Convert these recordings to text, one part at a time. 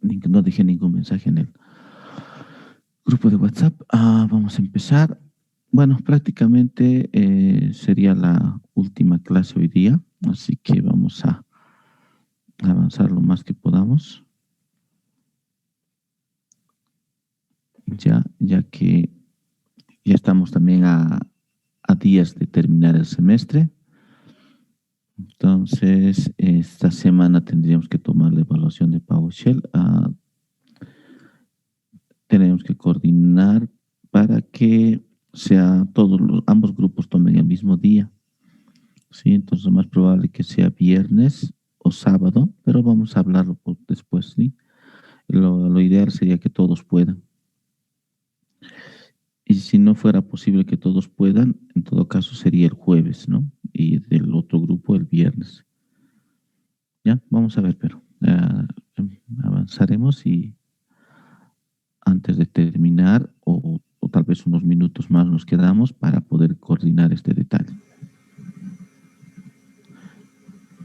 No dejé ningún mensaje en el grupo de WhatsApp. Vamos a empezar. Bueno, prácticamente sería la última clase hoy día, así que vamos a avanzar lo más que podamos, ya que ya estamos también a días de terminar el semestre. Entonces, esta semana tendríamos que tomar la evaluación de PowerShell. Tenemos que coordinar para que ambos grupos tomen el mismo día. Sí, entonces lo más probable que sea viernes o sábado, pero vamos a hablarlo después, ¿sí? Lo ideal sería que todos puedan. Y si no fuera posible que todos puedan, en todo caso sería el jueves, ¿no? Y del otro grupo el viernes. Ya, vamos a ver, pero avanzaremos y antes de terminar, o tal vez unos minutos más nos quedamos para poder coordinar este detalle.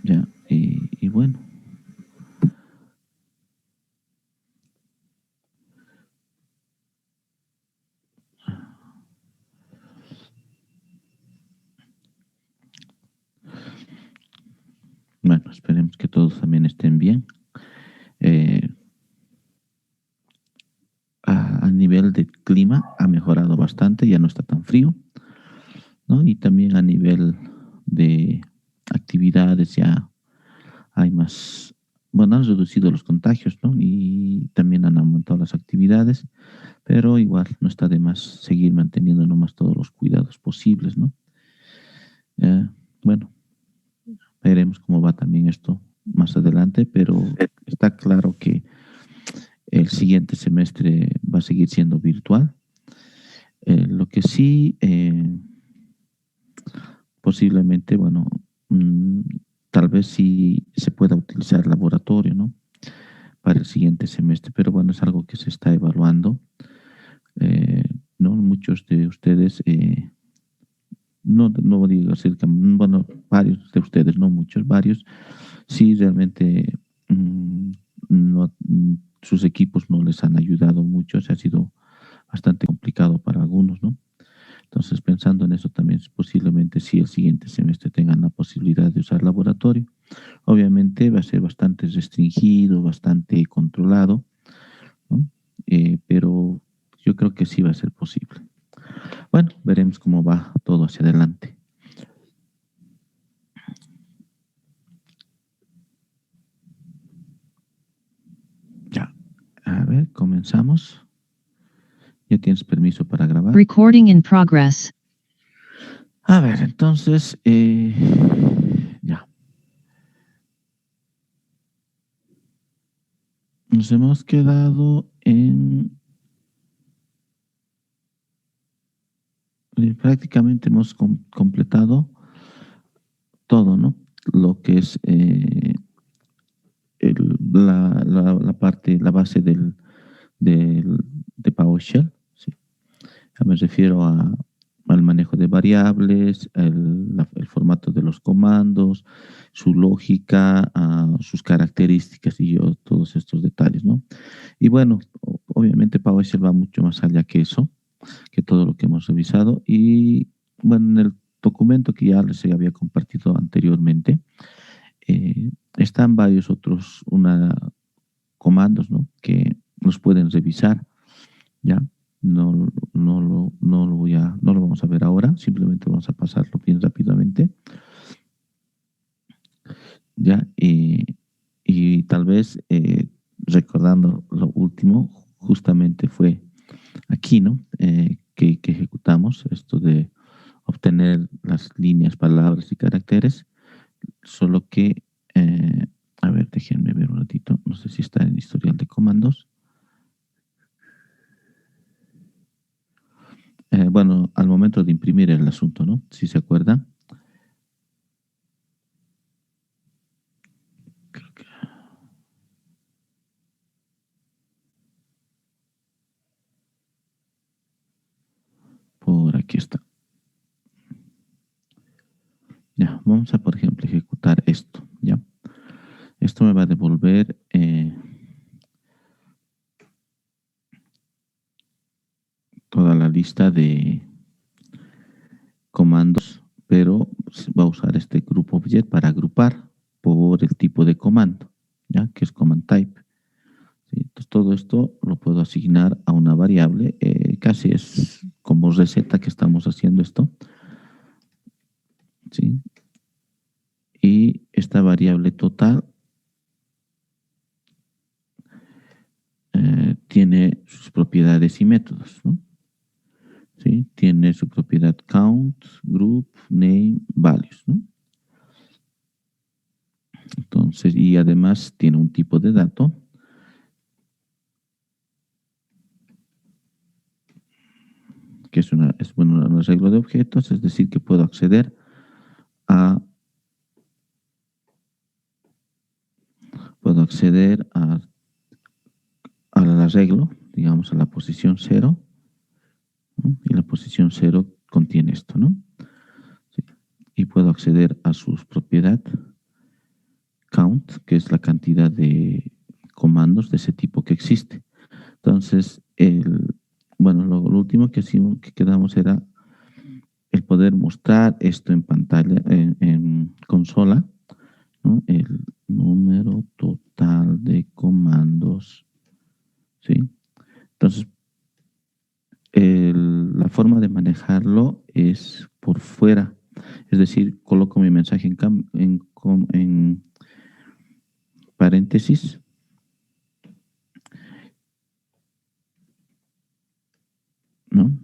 Ya, y bueno. Bueno, esperemos que todos también estén bien. Eh, a nivel de clima ha mejorado bastante, ya no está tan frío, ¿no? Y también a nivel de actividades ya hay más, bueno, han reducido los contagios, ¿no? Y también han aumentado las actividades, pero igual no está de más seguir manteniendo nomás todos los cuidados posibles, ¿no? Eh, bueno, veremos cómo va también esto más adelante, pero está claro que el siguiente semestre va a seguir siendo virtual. Lo que sí, posiblemente, bueno, tal vez sí se pueda utilizar laboratorio, ¿no? Para el siguiente semestre, pero bueno, es algo que se está evaluando. Eh, ¿No? Muchos de ustedes, no digo acerca, bueno, varios de ustedes, no muchos, varios, sí realmente no, sus equipos no les han ayudado mucho, se ha sido bastante complicado para algunos, ¿no? Entonces, pensando en eso también, posiblemente sí el siguiente semestre tengan la posibilidad de usar laboratorio. Obviamente va a ser bastante restringido, bastante controlado, ¿no? Pero yo creo que sí va a ser posible. Bueno, veremos cómo va todo hacia adelante. Ya, a ver, comenzamos. ¿Ya tienes permiso para grabar? Recording in progress. A ver, entonces, ya. Nos hemos quedado en... prácticamente hemos completado todo, ¿no? Lo que es la parte, la base de PowerShell, ¿sí? Me refiero al manejo de variables, el formato de los comandos, su lógica, sus características y todos estos detalles, ¿no? Y bueno, obviamente PowerShell va mucho más allá que eso, que todo lo que hemos revisado. Y bueno, en el documento que ya les había compartido anteriormente, están varios otros comandos, ¿no? Que los pueden revisar, ¿ya? No lo vamos a ver ahora, simplemente vamos a pasarlo bien rápidamente, ¿ya? Y tal vez recordando lo último, justamente fue aquí, ¿no? Que ejecutamos esto de obtener las líneas, palabras y caracteres, solo que, a ver, déjenme ver un ratito, no sé si está en historial de comandos. Bueno, al momento de imprimir el asunto, ¿no? Si se acuerdan. Creo que por aquí está. Ya, vamos a, por ejemplo, ejecutar esto, ¿ya? Esto me va a devolver toda la lista de comandos, pero va a usar este group object para agrupar por el tipo de comando, ¿ya? Que es command type. ¿Sí? Entonces, todo esto lo puedo asignar a una variable, casi es como receta que estamos haciendo esto, ¿sí? Y esta variable total tiene sus propiedades y métodos, ¿no? ¿Sí? Tiene su propiedad count, group, name, values, ¿no? Entonces, y además tiene un tipo de dato que bueno, un arreglo de objetos, es decir, que puedo acceder a puedo acceder al arreglo, digamos, a la posición 0, ¿no? Y la posición 0 contiene esto, ¿no? Sí. Y puedo acceder a sus propiedades count, que es la cantidad de comandos de ese tipo que existe. Entonces, bueno, lo último que quedamos era el poder mostrar esto en pantalla, en consola, ¿no? El número total de comandos, ¿sí? Entonces, la forma de manejarlo es por fuera, es decir, coloco mi mensaje en paréntesis, ¿no?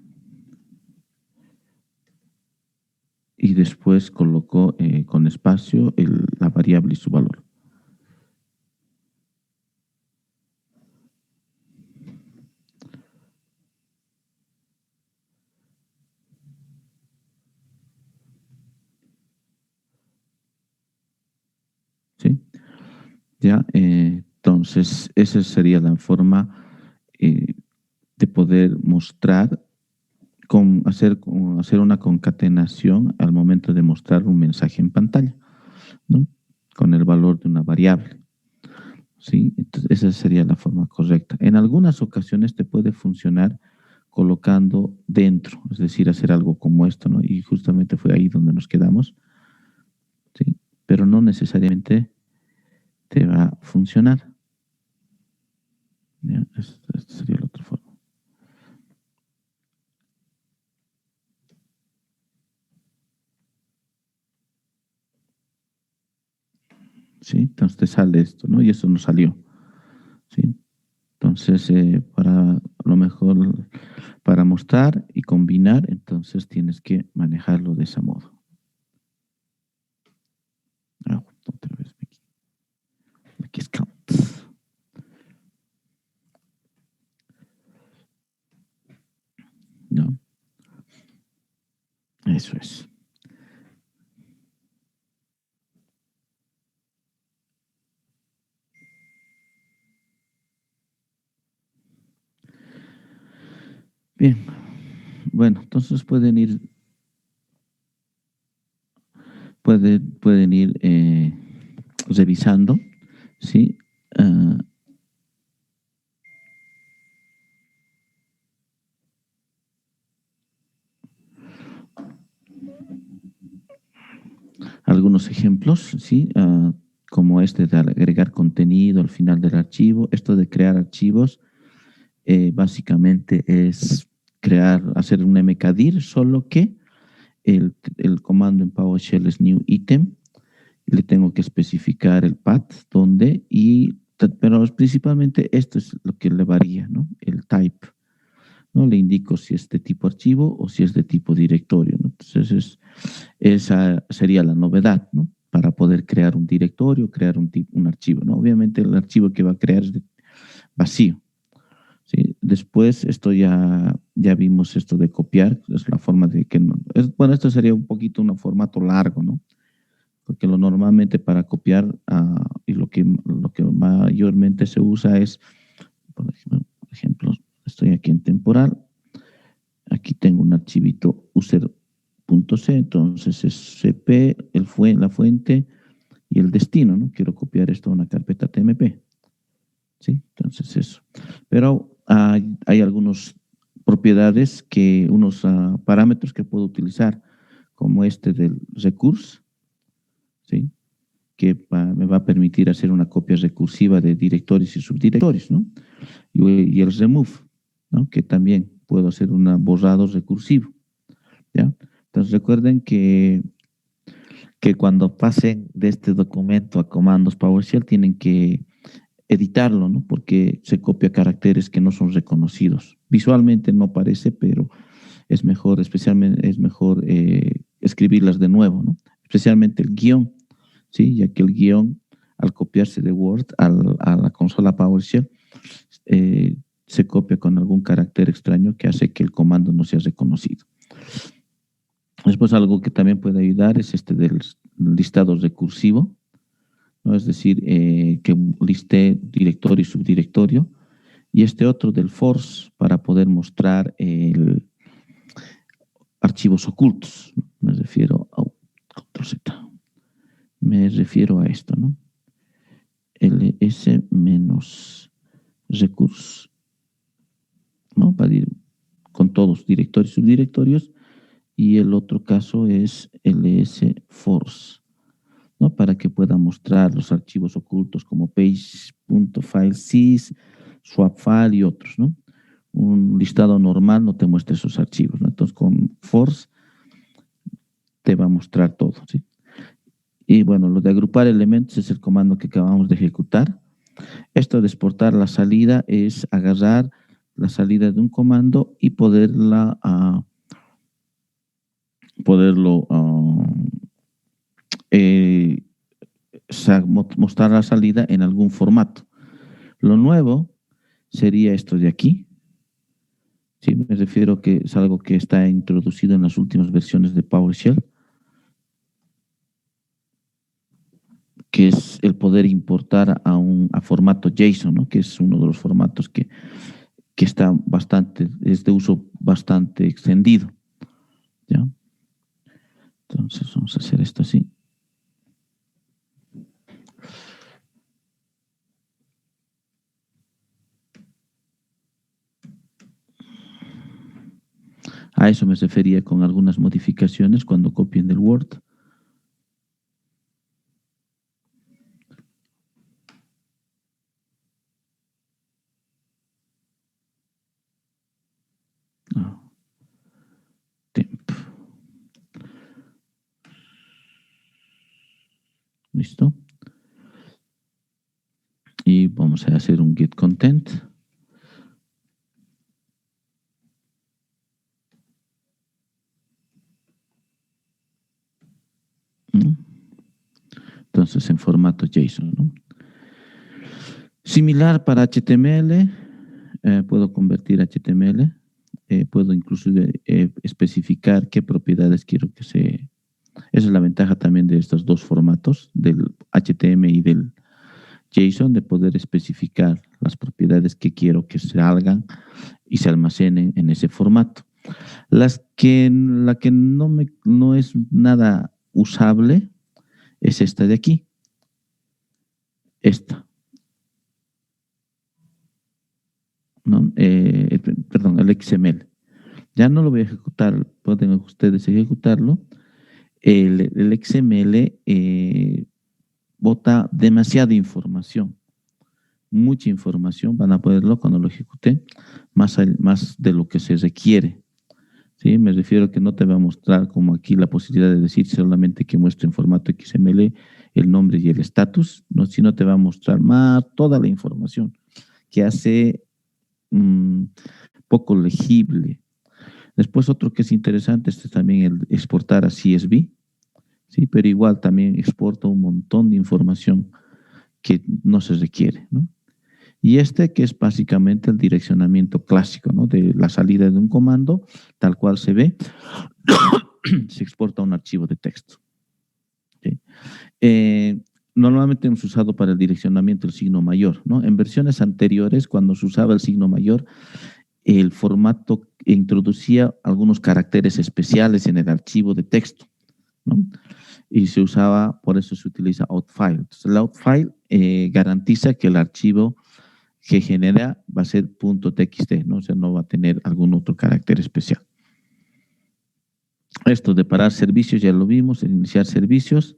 Y después coloco con espacio la variable y su valor. ¿Sí? Ya, entonces esa sería la forma de poder mostrar, hacer una concatenación al momento de mostrar un mensaje en pantalla, ¿no? Con el valor de una variable. ¿Sí? Entonces, esa sería la forma correcta. En algunas ocasiones te puede funcionar colocando dentro, es decir, hacer algo como esto, ¿no? Y justamente fue ahí donde nos quedamos, ¿sí? Pero no necesariamente te va a funcionar. ¿Ya? Esta sería la otra forma. ¿Sí? Entonces te sale esto, ¿no? Y eso no salió, ¿sí? Entonces, para lo mejor, para mostrar y combinar, entonces tienes que manejarlo de ese modo. Ah, otra vez aquí es count. ¿No? Eso es. Bien. Bueno, entonces pueden ir revisando, ¿sí? Algunos ejemplos, ¿sí? Como este de agregar contenido al final del archivo. Esto de crear archivos básicamente es hacer un mkdir, solo que el comando en PowerShell es new item. Le tengo que especificar el path donde pero principalmente esto es lo que le varía, ¿no? El type, ¿no? Le indico si es de tipo archivo o si es de tipo directorio, ¿no? Entonces esa sería la novedad, ¿no? Para poder crear un directorio, crear un archivo, ¿no? Obviamente el archivo que va a crear es vacío, ¿sí? Después esto ya vimos esto de copiar, es la forma de que no, bueno, esto sería un poquito un formato largo, ¿no? Porque lo normalmente para copiar y lo que mayormente se usa es, por ejemplo, estoy aquí en temporal, aquí tengo un archivito user.c, entonces es cp, la fuente y el destino, ¿no? Quiero copiar esto a una carpeta tmp, ¿sí? Entonces eso. Pero hay algunos propiedades unos parámetros que puedo utilizar, como este del recurso, ¿sí? Que me va a permitir hacer una copia recursiva de directorios y subdirectorios, ¿no? Y el remove, ¿no? Que también puedo hacer un borrado recursivo, ¿ya? Entonces recuerden que cuando pasen de este documento a comandos PowerShell tienen que editarlo, ¿no? Porque se copia caracteres que no son reconocidos. Visualmente no parece, pero es mejor, especialmente, es mejor escribirlas de nuevo, ¿no? Especialmente el guión, ¿sí? Ya que el guión, al copiarse de Word a la consola PowerShell, se copia con algún carácter extraño que hace que el comando no sea reconocido. Después algo que también puede ayudar es este del listado recursivo, ¿no? Es decir, que liste directorio y subdirectorio, y este otro del force para poder mostrar archivos ocultos. Me refiero a Control Z. Me refiero a esto, ¿no? ls menos recursos, ¿no? Para ir con todos directorios y subdirectorios, y el otro caso es ls force, ¿no? Para que pueda mostrar los archivos ocultos como page.filesys, swapfile y otros, ¿no? Un listado normal no te muestra esos archivos, ¿no? Entonces con force te va a mostrar todo, ¿sí? Y bueno, lo de agrupar elementos es el comando que acabamos de ejecutar. Esto de exportar la salida es agarrar la salida de un comando y poderlo mostrar la salida en algún formato. Lo nuevo sería esto de aquí. Sí, me refiero que es algo que está introducido en las últimas versiones de PowerShell, que es el poder importar a formato JSON, ¿no? Que es uno de los formatos que está es de uso bastante extendido, ¿ya? Entonces vamos a hacer esto así. A eso me refería con algunas modificaciones cuando copien del Word. Temp. ¿Listo? Y vamos a hacer un get content. Entonces en formato JSON, ¿no? Similar para HTML, puedo convertir HTML, puedo incluso especificar qué propiedades quiero que se... Esa es la ventaja también de estos dos formatos, del HTML y del JSON, de poder especificar las propiedades que quiero que salgan y se almacenen en ese formato. La que no es nada usable es esta de aquí. Esta. ¿No? Perdón, el XML. Ya no lo voy a ejecutar, pueden ustedes ejecutarlo. El XML bota demasiada información, mucha información, van a poderlo cuando lo ejecute, más de lo que se requiere. ¿Sí? Me refiero a que no te va a mostrar como aquí la posibilidad de decir solamente que muestre en formato XML el nombre y el estatus, ¿no? Sino te va a mostrar más toda la información que hace poco legible. Después otro que es interesante es también el exportar a CSV, ¿sí? Pero igual también exporta un montón de información que no se requiere, ¿no? Y este que es básicamente el direccionamiento clásico, ¿no? De la salida de un comando, tal cual se ve, se exporta un archivo de texto. ¿Sí? Normalmente hemos usado para el direccionamiento el signo mayor, ¿no? En versiones anteriores, cuando se usaba el signo mayor, el formato introducía algunos caracteres especiales en el archivo de texto, ¿no? Y se usaba, por eso se utiliza outfile. Entonces, el outfile garantiza que el archivo que genera va a ser .txt, ¿no? O sea, no va a tener algún otro carácter especial. Esto de parar servicios ya lo vimos, el iniciar servicios.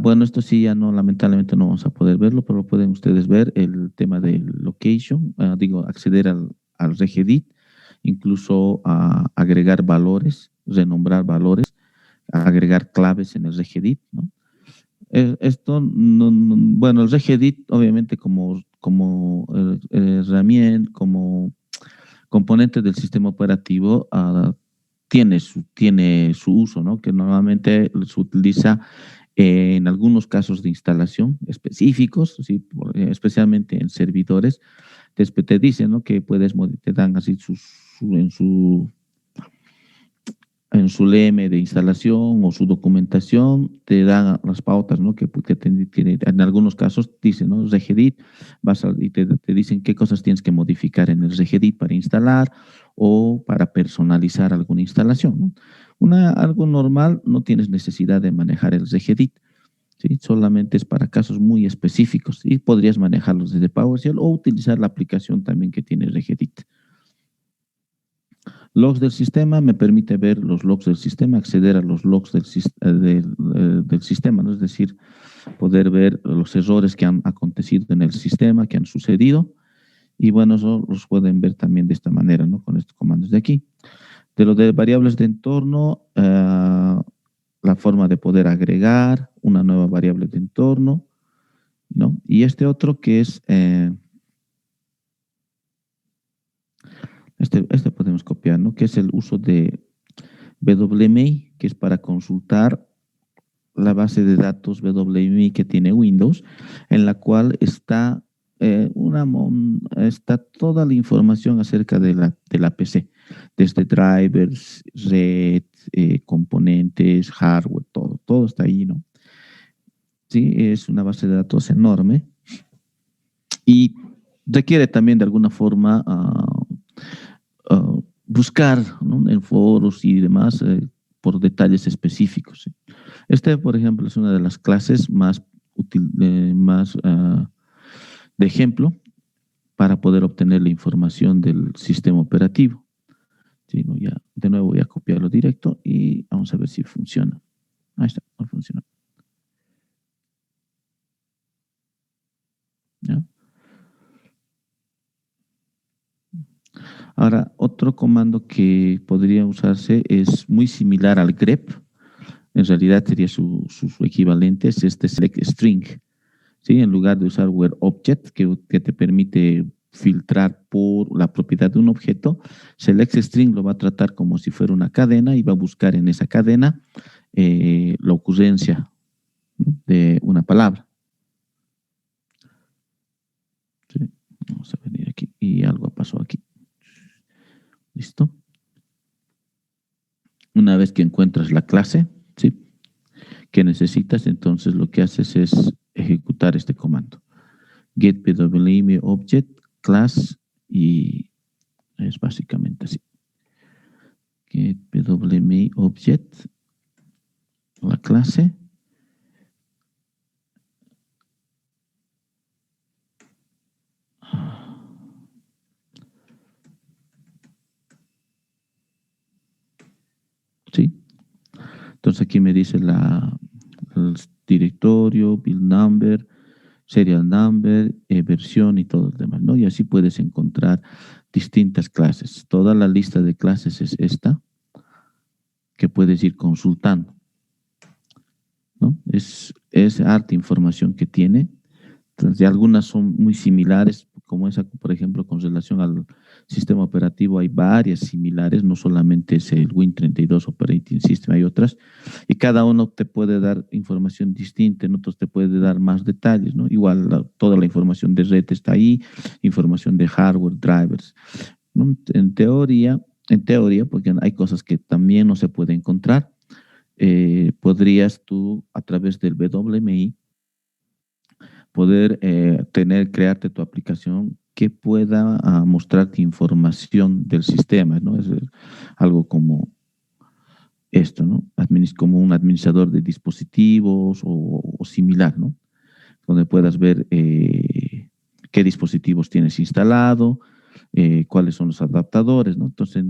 Bueno, esto sí ya no, lamentablemente no vamos a poder verlo, pero pueden ustedes ver el tema del location, acceder al regedit, incluso agregar valores, renombrar valores, agregar claves en el regedit, ¿no? Esto, bueno, el regedit obviamente como herramienta, como componente del sistema operativo, tiene su uso, ¿no? Que normalmente se utiliza en algunos casos de instalación específicos, ¿sí? Especialmente en servidores. Después te dicen, ¿no? Que te dan así en su LM de instalación o su documentación, te dan las pautas, ¿no? Que tiene, en algunos casos dicen, ¿no? Regedit, y te dicen qué cosas tienes que modificar en el regedit para instalar o para personalizar alguna instalación, ¿no? Algo normal, no tienes necesidad de manejar el regedit, ¿sí? Solamente es para casos muy específicos y podrías manejarlos desde PowerShell o utilizar la aplicación también que tiene regedit. Logs del sistema me permite ver los logs del sistema, acceder a los logs del sistema, ¿no? Es decir, poder ver los errores que han acontecido en el sistema, que han sucedido, y bueno, eso los pueden ver también de esta manera, ¿no? Con estos comandos de aquí. De lo de variables de entorno, la forma de poder agregar una nueva variable de entorno, ¿no? Y este otro que es... Este podemos copiar, ¿no? Que es el uso de WMI, que es para consultar la base de datos WMI que tiene Windows, en la cual está, está toda la información acerca de la PC, desde drivers, red, componentes, hardware, todo está ahí, ¿no? Sí, es una base de datos enorme y requiere también de alguna forma buscar, ¿no? En foros y demás por detalles específicos, ¿sí? Por ejemplo, es una de las clases más útil, de ejemplo para poder obtener la información del sistema operativo. ¿Sí? ¿No? Ya, de nuevo voy a copiarlo directo y vamos a ver si funciona. Ahí está, no funciona. ¿Ya? Ahora, otro comando que podría usarse es muy similar al grep. En realidad sería su equivalente, es este select string. ¿Sí? En lugar de usar where object, que te permite filtrar por la propiedad de un objeto, select string lo va a tratar como si fuera una cadena y va a buscar en esa cadena la ocurrencia, ¿no? De una palabra. ¿Sí? Vamos a venir aquí y algo pasó aquí. ¿Listo? Una vez que encuentras la clase, ¿sí? Que necesitas, entonces lo que haces es ejecutar este comando. Get pwm object class y es básicamente así. Get pwm object, la clase. ¿Sí? Entonces aquí me dice el directorio, build number, serial number, versión y todo el demás, ¿no? Y así puedes encontrar distintas clases. Toda la lista de clases es esta, que puedes ir consultando, ¿no? Es harta información que tiene. Entonces, algunas son muy similares, como esa, por ejemplo, con relación al sistema operativo, hay varias similares, no solamente es el Win32 Operating System, hay otras, y cada uno te puede dar información distinta, en otros te puede dar más detalles, ¿no? Igual toda la información de red está ahí, información de hardware, drivers, ¿no? En teoría, porque hay cosas que también no se puede encontrar, podrías tú, a través del WMI, poder crearte tu aplicación que pueda mostrarte información del sistema, ¿no? Es algo como esto, ¿no? Como un administrador de dispositivos o similar, ¿no? Donde puedas ver qué dispositivos tienes instalado, cuáles son los adaptadores, ¿no? Entonces,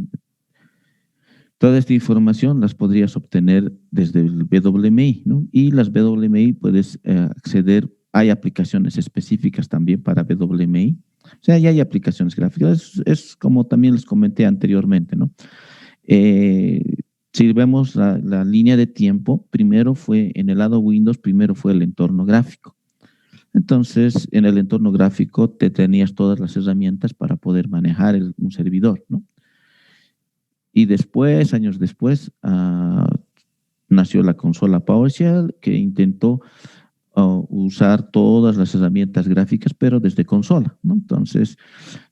toda esta información las podrías obtener desde el WMI, ¿no? Y las WMI puedes acceder, hay aplicaciones específicas también para WMI, o sea, ya hay aplicaciones gráficas, es como también les comenté anteriormente, ¿no? Eh, si vemos la línea de tiempo, primero fue en el lado Windows, primero fue el entorno gráfico. Entonces, en el entorno gráfico te tenías todas las herramientas para poder manejar un servidor, ¿no? Y después, años después, nació la consola PowerShell que intentó usar todas las herramientas gráficas, pero desde consola, ¿no? Entonces,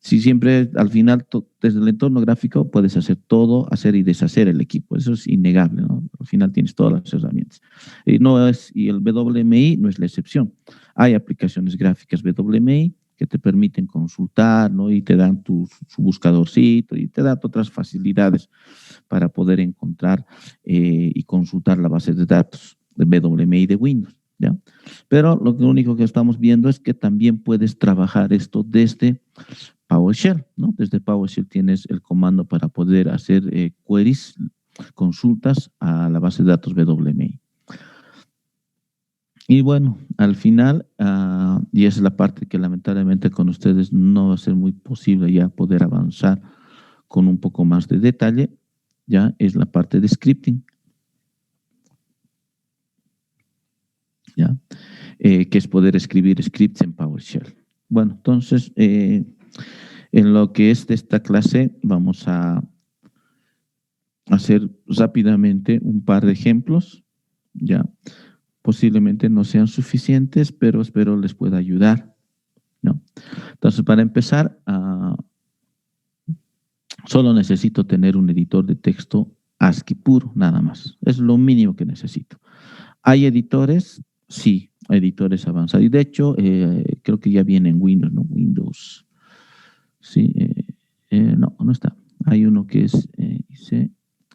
si siempre al final desde el entorno gráfico puedes hacer todo, hacer y deshacer el equipo, eso es innegable, ¿no? Al final tienes todas las herramientas. Y el WMI no es la excepción. Hay aplicaciones gráficas WMI que te permiten consultar, ¿no? Y te dan su buscadorcito y te dan otras facilidades para poder encontrar y consultar la base de datos de WMI de Windows, ¿ya? Pero lo único que estamos viendo es que también puedes trabajar esto desde PowerShell, ¿no? Desde PowerShell tienes el comando para poder hacer queries, consultas a la base de datos WMI. Y bueno, al final, y esa es la parte que lamentablemente con ustedes no va a ser muy posible ya poder avanzar con un poco más de detalle, ya es la parte de scripting, ya, que es poder escribir scripts en PowerShell. Bueno, entonces, en lo que es de esta clase, vamos a hacer rápidamente un par de ejemplos, ya. Posiblemente no sean suficientes, pero espero les pueda ayudar, ¿no? Entonces, para empezar, solo necesito tener un editor de texto ASCII puro, nada más. Es lo mínimo que necesito. ¿Hay editores? Sí, editores avanzados. Y de hecho, creo que ya viene en Windows, ¿no? Windows. Sí, no, no está. Hay uno que es,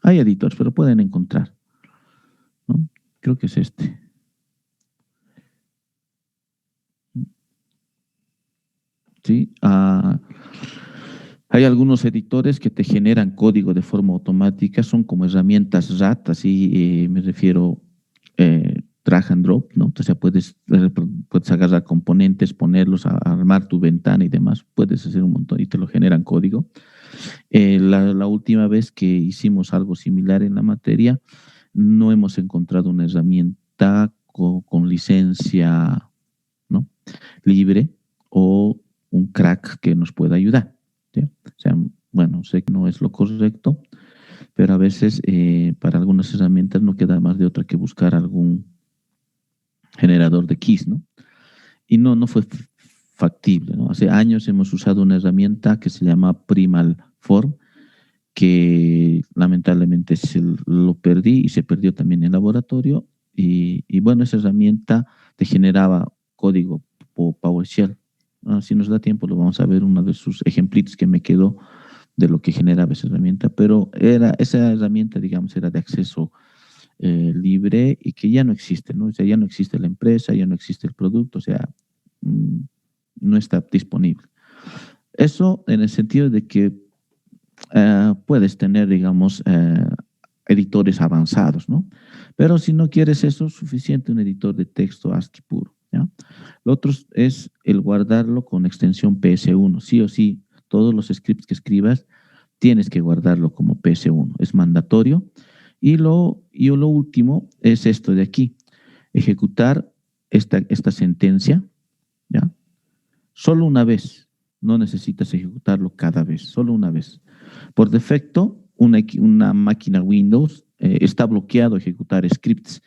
hay editores, pero pueden encontrar, ¿no? Creo que es este. Sí, hay algunos editores que te generan código de forma automática, son como herramientas RAT, así me refiero drag and drop, ¿no? O sea, puedes agarrar componentes, ponerlos, a armar tu ventana y demás, puedes hacer un montón y te lo generan código. La última vez que hicimos algo similar en la materia, no hemos encontrado una herramienta con licencia, ¿no? Libre o un crack que nos pueda ayudar, ¿sí? O sea, bueno, sé que no es lo correcto, pero a veces para algunas herramientas no queda más de otra que buscar algún generador de keys, ¿no? Y no fue factible, ¿no? Hace años hemos usado una herramienta que se llama Primal Form, que lamentablemente lo perdí y se perdió también en el laboratorio. Y bueno, esa herramienta te generaba código por PowerShell. Si nos da tiempo, lo vamos a ver, uno de sus ejemplitos que me quedó de lo que generaba esa herramienta, pero esa herramienta, digamos, era de acceso libre y que ya no existe, ¿no? O sea, ya no existe la empresa, ya no existe el producto, o sea, no está disponible. Eso en el sentido de que puedes tener, digamos, editores avanzados, ¿no? Pero si no quieres eso, es suficiente un editor de texto ASCII puro, ¿ya? Lo otro es el guardarlo con extensión PS1. Sí o sí, todos los scripts que escribas tienes que guardarlo como PS1. Es mandatorio. Y lo último es esto de aquí. Ejecutar esta sentencia, ¿ya? Solo una vez. No necesitas ejecutarlo cada vez, solo una vez. Por defecto, una máquina Windows está bloqueado a ejecutar scripts.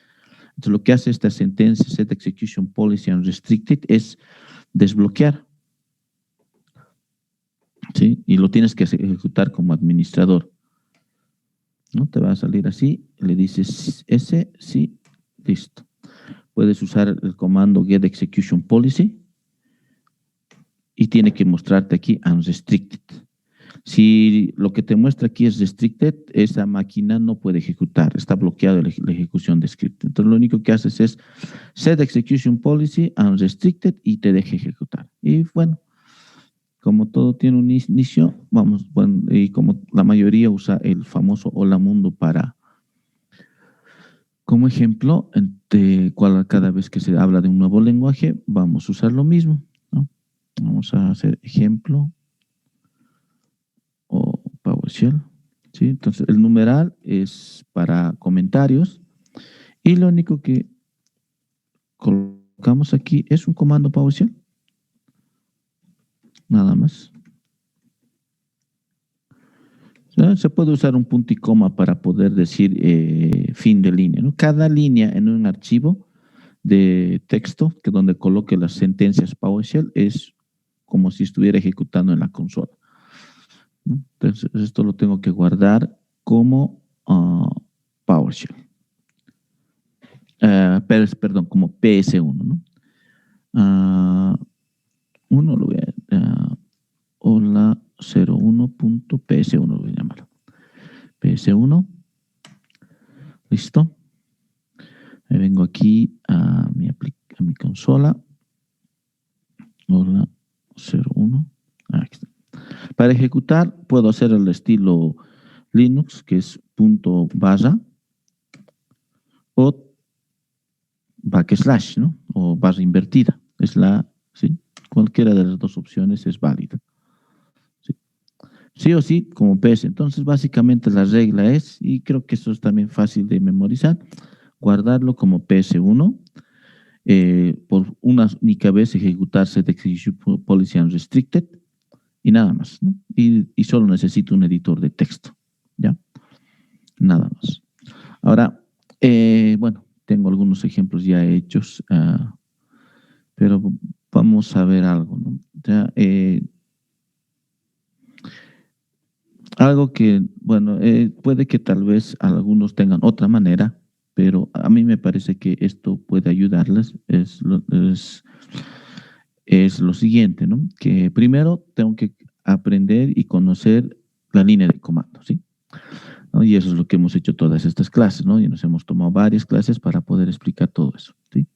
Entonces, lo que hace esta sentencia, Set Execution Policy Unrestricted, es desbloquear, ¿sí? Y lo tienes que ejecutar como administrador, ¿no? Te va a salir así, le dices ese, sí, listo. Puedes usar el comando Get Execution Policy y tiene que mostrarte aquí Unrestricted. Si lo que te muestra aquí es restricted, esa máquina no puede ejecutar, está bloqueada la ejecución de script. Entonces lo único que haces es set execution policy unrestricted y te deja ejecutar. Y bueno, como todo tiene un inicio, vamos, bueno, y como la mayoría usa el famoso Hola Mundo para, como ejemplo, cada vez que se habla de un nuevo lenguaje, vamos a usar lo mismo, ¿no? Vamos a hacer ejemplo o PowerShell, ¿sí? Entonces, el numeral es para comentarios y lo único que colocamos aquí es un comando PowerShell, nada más. Se puede usar un punto y coma para poder decir fin de línea, ¿no? Cada línea en un archivo de texto que donde coloque las sentencias PowerShell es como si estuviera ejecutando en la consola, ¿no? Entonces, esto lo tengo que guardar como PowerShell. Perdón, como PS1, ¿no? Uno lo voy a... hola 01.ps1 lo voy a llamar. PS1. Listo. Me vengo aquí a mi consola. Hola 01. Aquí está. Para ejecutar puedo hacer el estilo Linux, que es punto barra o backslash, ¿no? O barra invertida. ¿Sí? Cualquiera de las dos opciones es válida. ¿Sí? Sí o sí, como PS. Entonces, básicamente la regla es, y creo que eso es también fácil de memorizar, guardarlo como PS1, por una única vez ejecutarse de execution policy unrestricted y nada más, ¿no? Y solo necesito un editor de texto, ¿ya? Nada más. Ahora, bueno, tengo algunos ejemplos ya hechos, pero vamos a ver algo, ¿no? Ya, algo que, bueno, puede que tal vez algunos tengan otra manera, pero a mí me parece que esto puede ayudarles, es lo siguiente, ¿no? Que primero tengo que aprender y conocer la línea de comando, ¿sí? ¿No? Y eso es lo que hemos hecho todas estas clases, ¿no? Y nos hemos tomado varias clases para poder explicar todo eso, ¿sí?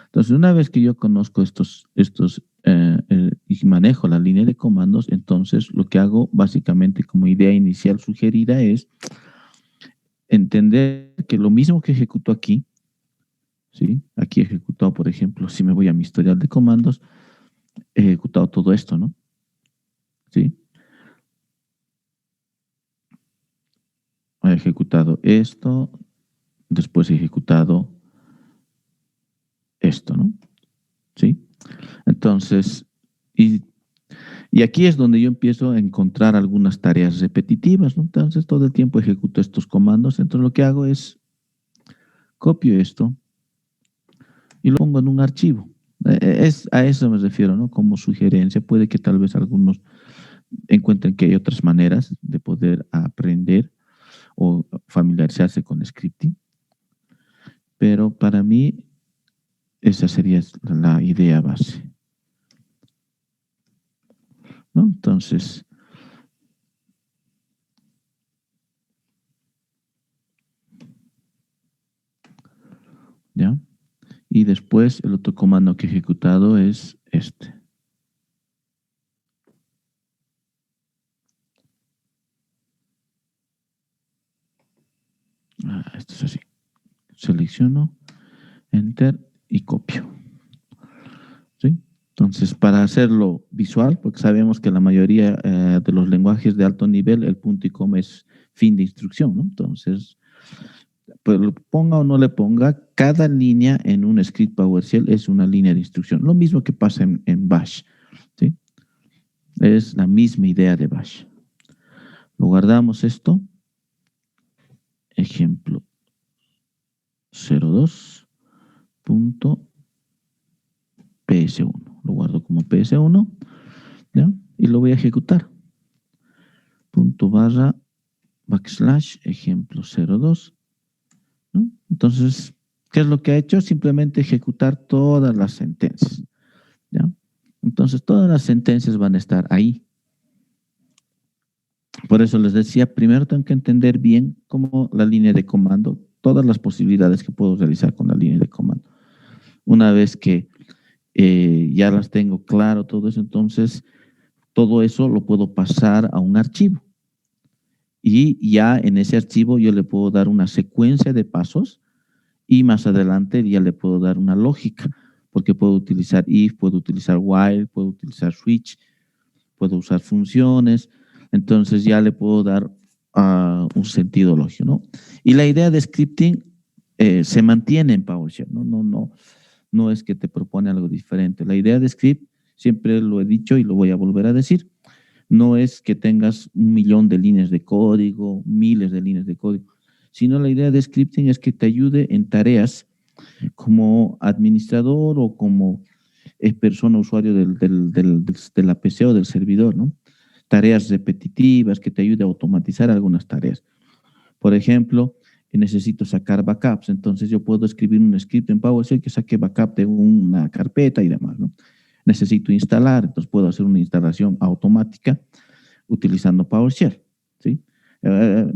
Entonces, una vez que yo conozco y manejo la línea de comandos, entonces lo que hago básicamente como idea inicial sugerida es entender que lo mismo que ejecuto aquí, ¿sí? Aquí he ejecutado, por ejemplo, si me voy a mi historial de comandos, he ejecutado todo esto, ¿no? ¿Sí? He ejecutado esto, después he ejecutado esto, ¿no? ¿Sí? Entonces, y aquí es donde yo empiezo a encontrar algunas tareas repetitivas, ¿no? Entonces, todo el tiempo ejecuto estos comandos. Entonces, lo que hago es copio esto y lo pongo en un archivo. A eso me refiero, ¿no? Como sugerencia. Puede que tal vez algunos encuentren que hay otras maneras de poder aprender o familiarizarse con scripting, pero para mí esa sería la idea base, ¿no? Entonces, ¿ya? Y después el otro comando que he ejecutado es este. Esto es así. Selecciono, enter y copio. ¿Sí? Entonces, para hacerlo visual, porque sabemos que la mayoría de los lenguajes de alto nivel, el punto y coma es fin de instrucción, ¿no? Entonces, pues lo ponga o no le ponga, cada línea en un script PowerShell es una línea de instrucción. Lo mismo que pasa en Bash, ¿sí? Es la misma idea de Bash. Lo guardamos esto. Ejemplo 02.ps1. Lo guardo como ps1, ¿ya? Y lo voy a ejecutar. Punto barra backslash ejemplo 02, ¿no? Entonces, ¿qué es lo que ha hecho? Simplemente ejecutar todas las sentencias, ¿ya? Entonces, todas las sentencias van a estar ahí. Por eso les decía, primero tengo que entender bien cómo la línea de comando, todas las posibilidades que puedo realizar con la línea de comando. Una vez que ya las tengo claro, todo eso, entonces todo eso lo puedo pasar a un archivo. Y ya en ese archivo yo le puedo dar una secuencia de pasos y más adelante ya le puedo dar una lógica, porque puedo utilizar if, puedo utilizar while, puedo utilizar switch, puedo usar funciones, entonces ya le puedo dar un sentido lógico, ¿no? Y la idea de scripting se mantiene en PowerShell, ¿no? No es que te propone algo diferente. La idea de script, siempre lo he dicho y lo voy a volver a decir, no es que tengas 1 millón de líneas de código, miles de líneas de código, sino la idea de scripting es que te ayude en tareas como administrador o como persona usuario de la PC o del servidor, ¿no? Tareas repetitivas que te ayude a automatizar algunas tareas. Por ejemplo, necesito sacar backups, entonces yo puedo escribir un script en PowerShell que saque backup de una carpeta y demás, ¿no? Necesito instalar, entonces puedo hacer una instalación automática utilizando PowerShell, ¿sí?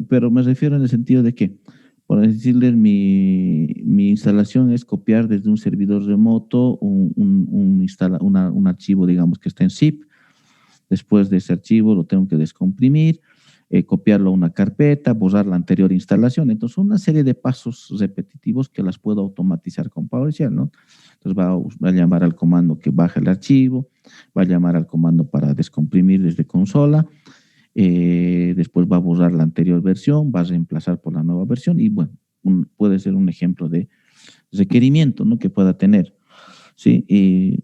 Pero me refiero en el sentido de que, por decirles, mi instalación es copiar desde un servidor remoto un archivo, digamos, que está en zip. Después de ese archivo lo tengo que descomprimir, copiarlo a una carpeta, borrar la anterior instalación. Entonces, una serie de pasos repetitivos que las puedo automatizar con PowerShell, ¿no? Entonces, va a llamar al comando que baja el archivo, va a llamar al comando para descomprimir desde consola, después va a borrar la anterior versión, va a reemplazar por la nueva versión y bueno, puede ser un ejemplo de requerimiento, ¿no? Que pueda tener, ¿sí?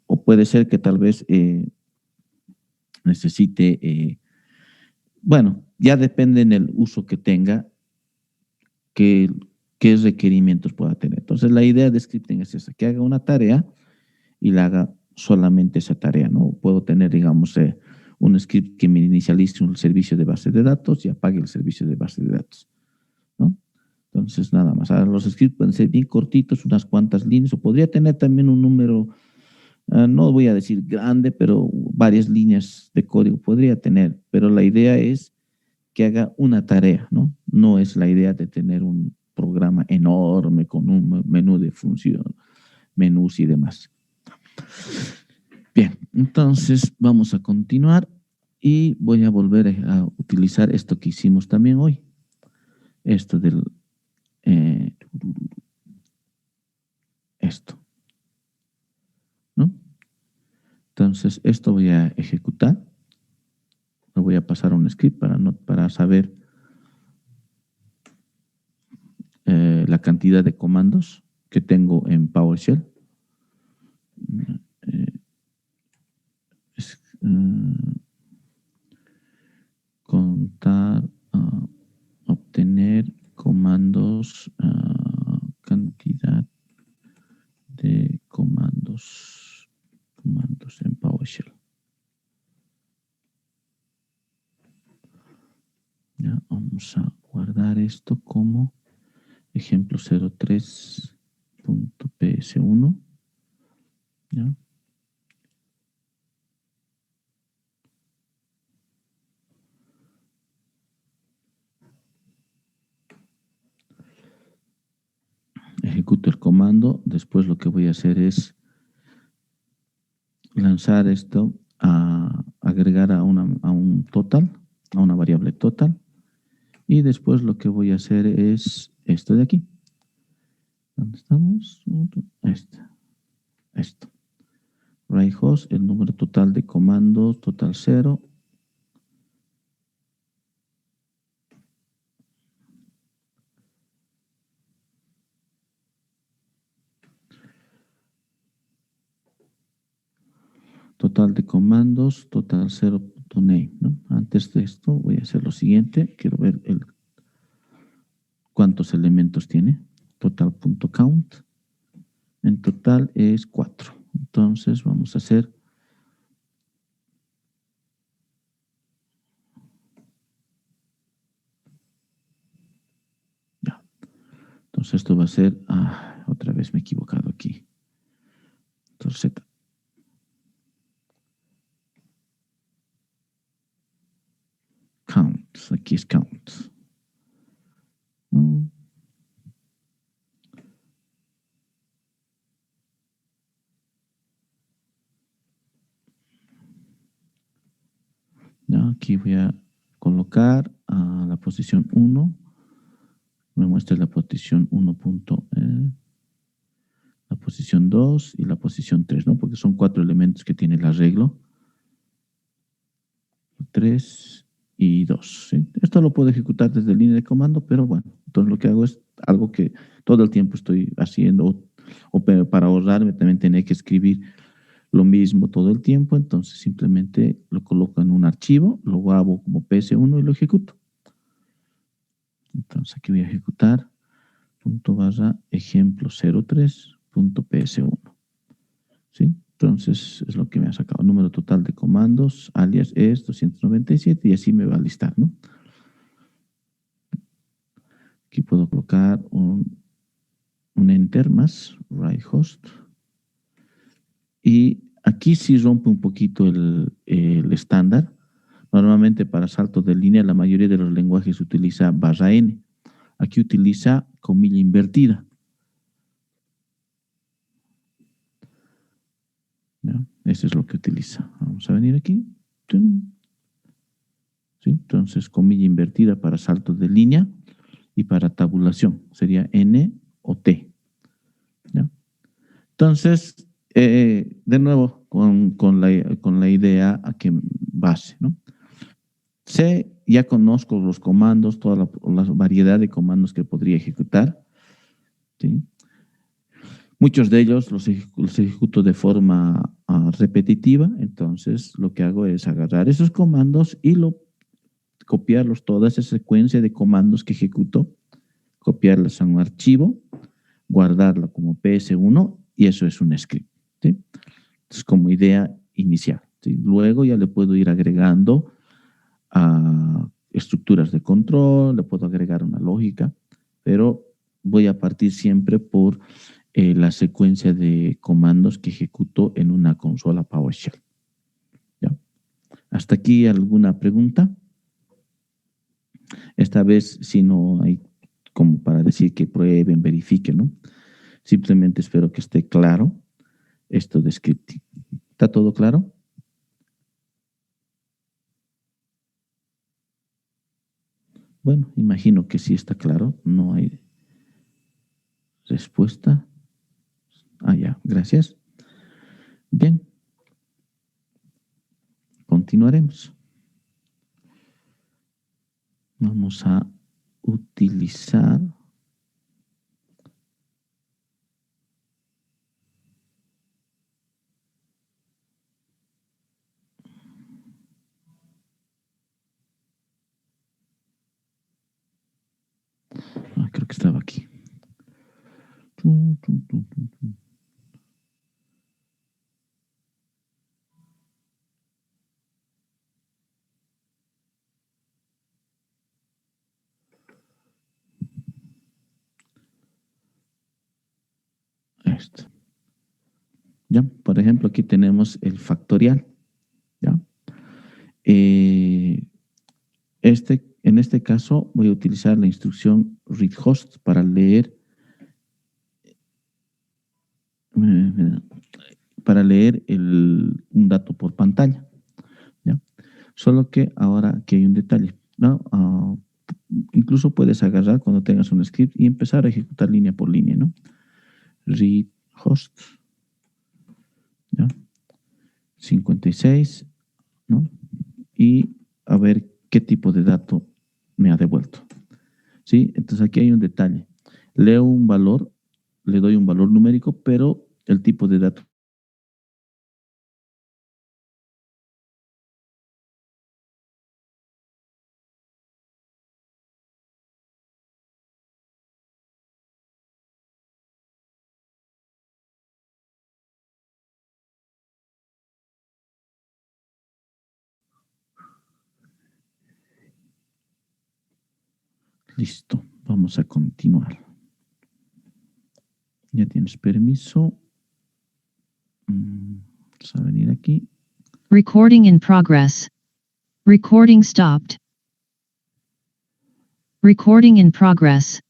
O puede ser que tal vez necesite, bueno, ya depende en el uso que tenga, qué, qué requerimientos pueda tener. Entonces, la idea de scripting es esa, que haga una tarea y la haga solamente esa tarea, ¿no? Puedo tener, digamos, un script que me inicialice un servicio de base de datos y apague el servicio de base de datos, ¿no? Entonces, nada más. Ahora, los scripts pueden ser bien cortitos, unas cuantas líneas, o podría tener también un número, no voy a decir grande, pero varias líneas de código podría tener, pero la idea es que haga una tarea, ¿no? No es la idea de tener un programa enorme con un menú de función, menús y demás. Bien, entonces vamos a continuar y voy a volver a utilizar esto que hicimos también hoy. Esto del... eh, esto, ¿no? Entonces, esto voy a ejecutar. Lo voy a pasar a un script para saber la cantidad de comandos que tengo en PowerShell. Eh, es, contar, obtener comandos, cantidad de comandos en PowerShell. Ya, vamos a guardar esto como ejemplo 03.ps1. ¿Ya? Ejecuto el comando. Después lo que voy a hacer es lanzar esto a agregar a un total, a una variable total. Y después lo que voy a hacer es esto de aquí. ¿Dónde estamos? Esto. Right host, el número total de comandos, total 0. Total de comandos, total 0.name, ¿no? Antes de esto voy a hacer lo siguiente. Quiero ver cuántos elementos tiene. Total.count. En total es 4. Entonces vamos a hacer ya. Entonces esto va a ser, otra vez me he equivocado aquí. Entonces Z. Count, aquí es count. voy a colocar a la posición 1. Me muestra la posición 1. La posición 2 y la posición 3, ¿no? Porque son 4 elementos que tiene el arreglo. 3 y 2, ¿sí? Esto lo puedo ejecutar desde línea de comando, pero bueno, entonces lo que hago es algo que todo el tiempo estoy haciendo, o para ahorrarme también tener que escribir lo mismo todo el tiempo, entonces simplemente lo coloco en un archivo, lo grabo como PS1 y lo ejecuto. Entonces aquí voy a ejecutar ejemplo 03.ps1, ¿sí? Entonces es lo que me ha sacado. Número total de comandos, alias es 297 y así me va a listar, ¿no? Aquí puedo colocar un enter más, right host. Y aquí sí rompe un poquito el estándar. Normalmente para saltos de línea la mayoría de los lenguajes utiliza /n. Aquí utiliza comilla invertida. ¿Ya? Eso es lo que utiliza. Vamos a venir aquí. ¿Sí? Entonces, comilla invertida para saltos de línea y para tabulación. Sería N o T. ¿Ya? Entonces, de nuevo, con la idea a que base, ¿no? Ya conozco los comandos, toda la variedad de comandos que podría ejecutar, ¿sí? Muchos de ellos los ejecuto de forma repetitiva, entonces lo que hago es agarrar esos comandos y copiarlos, toda esa secuencia de comandos que ejecuto, copiarlas a un archivo, guardarla como PS1 y eso es un script, ¿sí? Entonces, como idea inicial, ¿sí? Luego ya le puedo ir agregando a estructuras de control, le puedo agregar una lógica, pero voy a partir siempre por la secuencia de comandos que ejecuto en una consola PowerShell. ¿Ya? ¿Hasta aquí alguna pregunta? Esta vez, si no hay como para decir que prueben, verifiquen, ¿no? Simplemente espero que esté claro esto de scripting. ¿Está todo claro? Bueno, imagino que sí está claro. No hay respuesta. Ah, ya, gracias. Bien. Continuaremos. Vamos a utilizar creo que estaba aquí. Esto. ¿Ya? Por ejemplo, aquí tenemos el factorial. ¿Ya? En este caso voy a utilizar la instrucción read host para leer un dato por pantalla. ¿Ya? Solo que ahora aquí hay un detalle, ¿no? Incluso puedes agarrar cuando tengas un script y empezar a ejecutar línea por línea, ¿no? Read host, ¿ya? 56, ¿no? Y a ver qué tipo de dato me ha devuelto. ¿Sí? Entonces aquí hay un detalle. Leo un valor, le doy un valor numérico, pero el tipo de dato. Listo, vamos a continuar. Ya tienes permiso. Vamos a venir aquí. Recording in progress. Recording stopped. Recording in progress.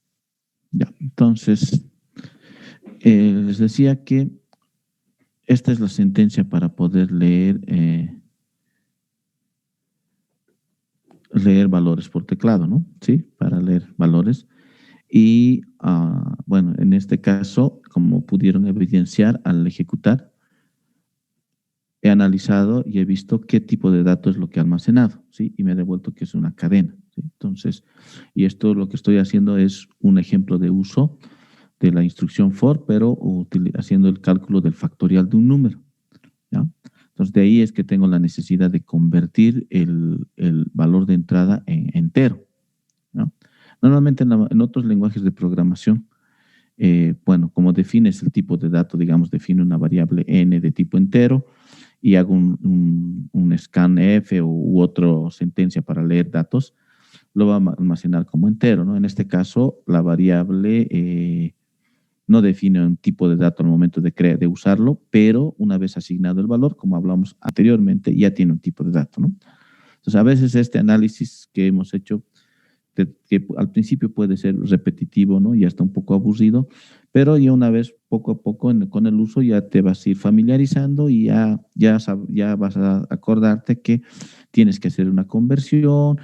Ya, entonces, les decía que esta es la sentencia para poder leer leer valores por teclado, ¿no? Sí, para leer valores. Y bueno, en este caso, como pudieron evidenciar al ejecutar, he analizado y he visto qué tipo de datos es lo que he almacenado, ¿sí? Y me he devuelto que es una cadena, ¿sí? Entonces, y esto lo que estoy haciendo es un ejemplo de uso de la instrucción for, pero haciendo el cálculo del factorial de un número, ¿ya? Entonces, de ahí es que tengo la necesidad de convertir el valor de entrada en entero, ¿no? Normalmente en otros lenguajes de programación, bueno, como defines el tipo de dato, digamos, define una variable n de tipo entero y hago un scanf u otra sentencia para leer datos, lo va a almacenar como entero, ¿no? En este caso, la variable no define un tipo de dato al momento de usarlo, pero una vez asignado el valor, como hablamos anteriormente, ya tiene un tipo de dato, ¿no? Entonces, a veces este análisis que hemos hecho, que al principio puede ser repetitivo, ¿no? Ya está un poco aburrido, pero ya una vez, poco a poco, con el uso, ya te vas a ir familiarizando y ya vas a acordarte que tienes que hacer una conversión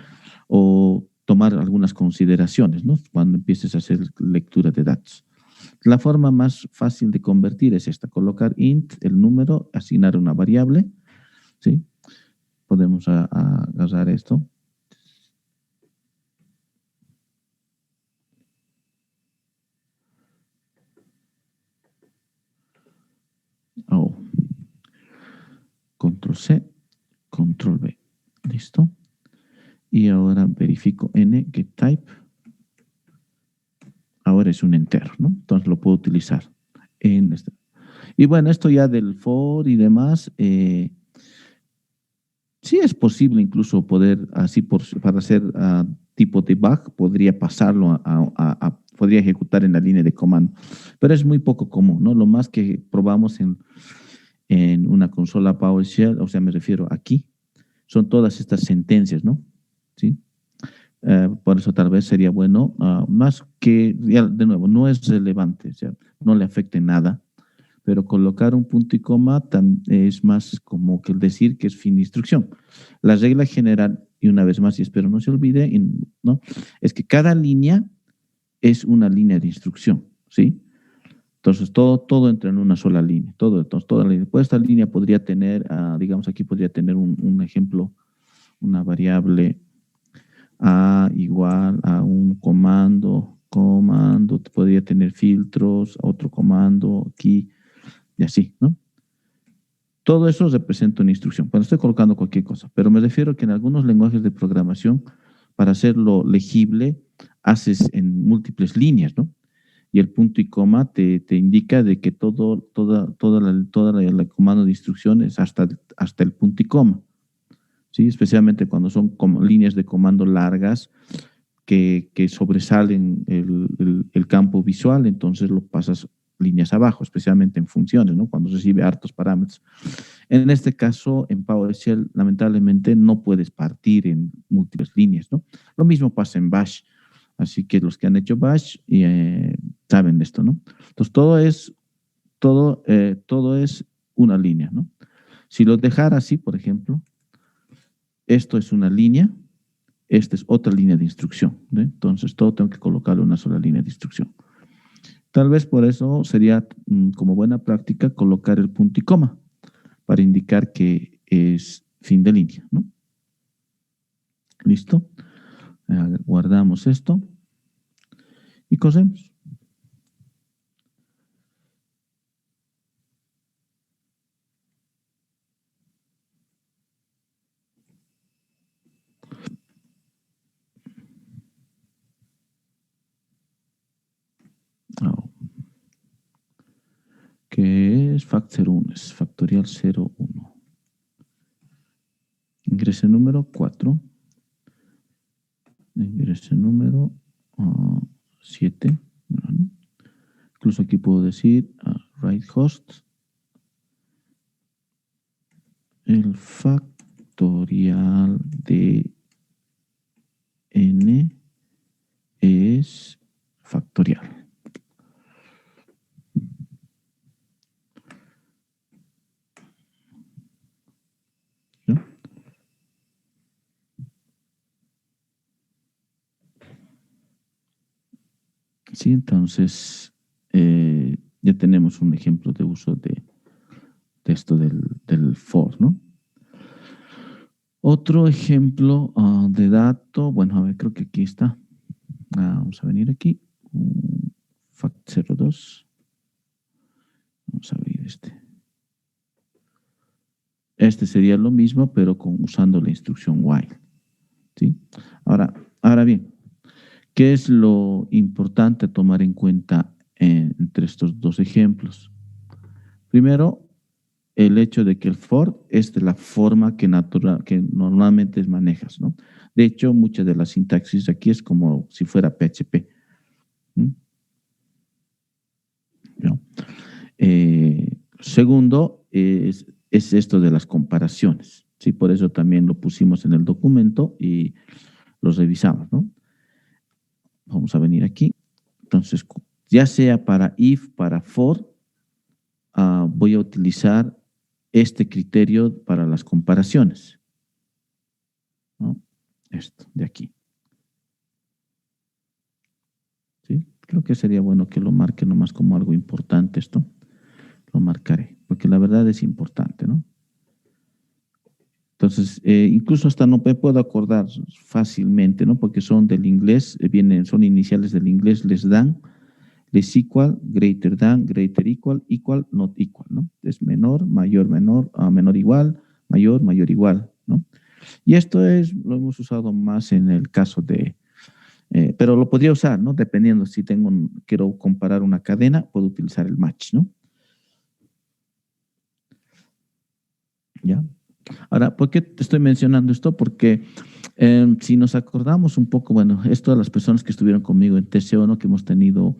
o tomar algunas consideraciones, ¿no? Cuando empieces a hacer lectura de datos. La forma más fácil de convertir es esta: colocar int, el número, asignar una variable, ¿sí? Podemos agarrar esto. Oh. Control C, Control V. ¿Listo? Y ahora verifico n, get type. Ahora es un entero, ¿no? Entonces lo puedo utilizar en este. Y bueno, esto ya del for y demás, sí es posible incluso poder, así para hacer tipo debug, podría pasarlo podría ejecutar en la línea de comando, pero es muy poco común, ¿no? Lo más que probamos en una consola PowerShell, o sea, me refiero aquí, son todas estas sentencias, ¿no? ¿Sí? Por eso tal vez sería bueno, más que, ya, de nuevo, no es relevante, o sea, no le afecte nada, pero colocar un punto y coma es más como que decir que es fin de instrucción. La regla general, y una vez más, y espero no se olvide, ¿no? Es que cada línea es una línea de instrucción, ¿sí? Entonces, todo entra en una sola línea, entonces, toda la línea. Pues esta línea podría tener, digamos, aquí podría tener un ejemplo, una variable a igual a un comando, podría tener filtros, otro comando aquí, y así, ¿no? Todo eso representa una instrucción. Cuando estoy colocando cualquier cosa, pero me refiero que en algunos lenguajes de programación, para hacerlo legible, haces en múltiples líneas, ¿no? Y el punto y coma te indica de que toda la comando de instrucciones hasta el punto y coma, ¿sí? Especialmente cuando son como líneas de comando largas que sobresalen el campo visual, entonces lo pasas líneas abajo, especialmente en funciones, ¿no? Cuando recibe hartos parámetros. En este caso, en PowerShell, lamentablemente no puedes partir en múltiples líneas, ¿no? Lo mismo pasa en Bash. Así que los que han hecho Bash saben de esto, ¿no? Entonces, todo es una línea, ¿no? Si lo dejara así, por ejemplo, esto es una línea, esta es otra línea de instrucción, ¿no? Entonces, todo tengo que colocarle una sola línea de instrucción. Tal vez por eso sería como buena práctica colocar el punto y coma para indicar que es fin de línea, ¿no? ¿Listo? Guardamos esto y cosemos. Oh, ¿qué es fact01? Es factorial 01. Ingrese número 4. Ingrese número 7. ¿No? Incluso aquí puedo decir write host. El factorial de n es factorial. ¿No? Sí, entonces ya tenemos un ejemplo de uso de esto del for, ¿no? Otro ejemplo de dato, bueno, a ver, creo que aquí está. Vamos a venir aquí. Fact02. Vamos a abrir este. Este sería lo mismo, pero usando la instrucción while. ¿Sí? Ahora bien, ¿qué es lo importante a tomar en cuenta entre estos dos ejemplos? Primero, el hecho de que el for es de la forma que normalmente manejas, ¿no? De hecho, muchas de las sintaxis aquí es como si fuera PHP. ¿Mm? ¿No? Segundo, es esto de las comparaciones. ¿Sí? Por eso también lo pusimos en el documento y lo revisamos, ¿no? Vamos a venir aquí. Entonces, ya sea para if, para for, voy a utilizar este criterio para las comparaciones, ¿no? Esto de aquí. ¿Sí? Creo que sería bueno que lo marque nomás como algo importante esto. Lo marcaré, porque la verdad es importante, ¿no? Entonces, incluso hasta no me puedo acordar fácilmente, ¿no? Porque son del inglés, son iniciales del inglés, less equal, greater equal, not equal, ¿no? Es menor, menor, menor igual, mayor igual, ¿no? Y esto lo hemos usado más en el caso pero lo podría usar, ¿no? Dependiendo si quiero comparar una cadena, puedo utilizar el match, ¿no? ¿Ya? Ahora, ¿por qué te estoy mencionando esto? Porque si nos acordamos un poco, bueno, esto de las personas que estuvieron conmigo en TCO, ¿no? Que hemos tenido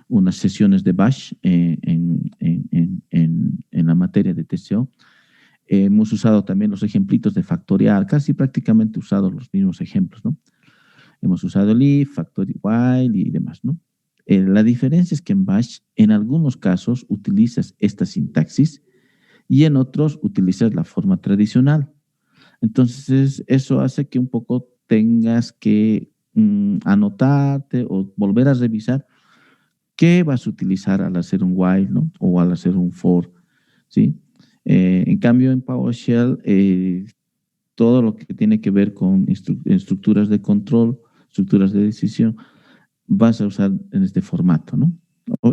unas sesiones de Bash en la materia de TCO. Hemos usado también los ejemplitos de factorial, casi prácticamente usado los mismos ejemplos, ¿no? Hemos usado el if, factorial, while y demás, ¿no? La diferencia es que en Bash, en algunos casos, utilizas esta sintaxis y en otros utilizas la forma tradicional. Entonces, eso hace que un poco tengas que anotarte o volver a revisar qué vas a utilizar al hacer un while, ¿no? O al hacer un for, ¿sí? En cambio, en PowerShell, todo lo que tiene que ver con estructuras de control, estructuras de decisión, vas a usar en este formato, ¿no?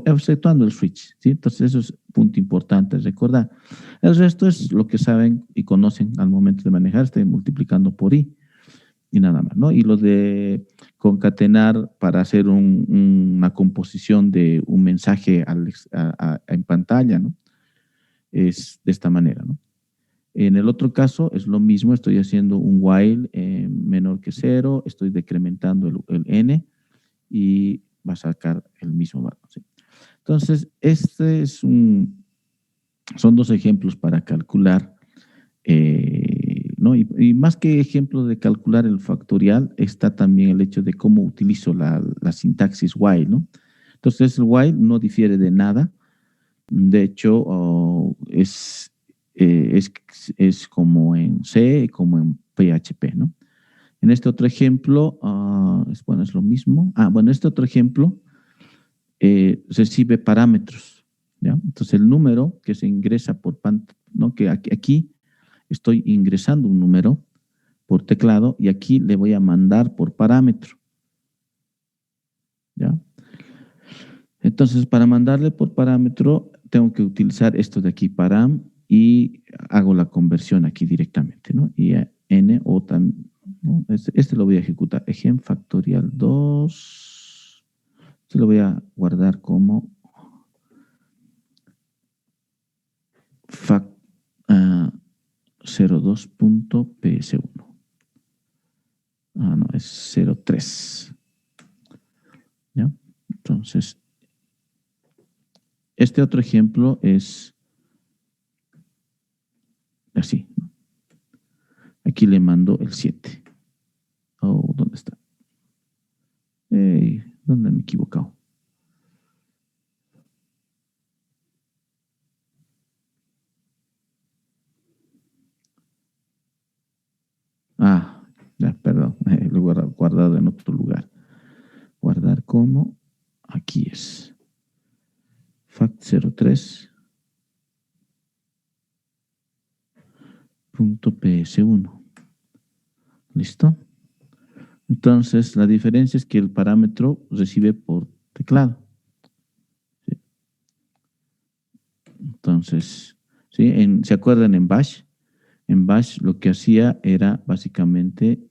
Exceptuando el switch, ¿sí? Entonces, eso es un punto importante recordar. El resto es lo que saben y conocen al momento de manejar, estoy multiplicando por i y nada más, ¿no? Y lo de concatenar para hacer una composición de un mensaje en pantalla, ¿no? Es de esta manera, ¿no? En el otro caso es lo mismo, estoy haciendo un while menor que cero, estoy decrementando el n y va a sacar el mismo valor, ¿sí? Entonces, son dos ejemplos para calcular, ¿no? Y más que ejemplo de calcular el factorial, está también el hecho de cómo utilizo la sintaxis while, ¿no? Entonces, el while no difiere de nada. De hecho, es como en C, como en PHP, ¿no? En este otro ejemplo, bueno, es lo mismo. Bueno, este otro ejemplo recibe parámetros, ¿ya? Entonces, el número que se ingresa ¿no? Que aquí estoy ingresando un número por teclado y aquí le voy a mandar por parámetro, ¿ya? Entonces, para mandarle por parámetro, tengo que utilizar esto de aquí, param, y hago la conversión aquí directamente, ¿no? Y n o también, ¿no? Este lo voy a ejecutar. Ejem factorial 2. Este lo voy a guardar como fac 02.ps1. No, es 03. ¿Ya? Entonces, este otro ejemplo es así. Aquí le mando el 7. Oh, ¿dónde está? ¿Dónde me he equivocado? Ya, perdón, lo he guardado en otro lugar. Guardar como. Aquí es fact03.ps1. ¿Listo? Entonces, la diferencia es que el parámetro recibe por teclado. ¿Sí? Entonces, ¿sí? ¿Se acuerdan en Bash? En Bash lo que hacía era básicamente,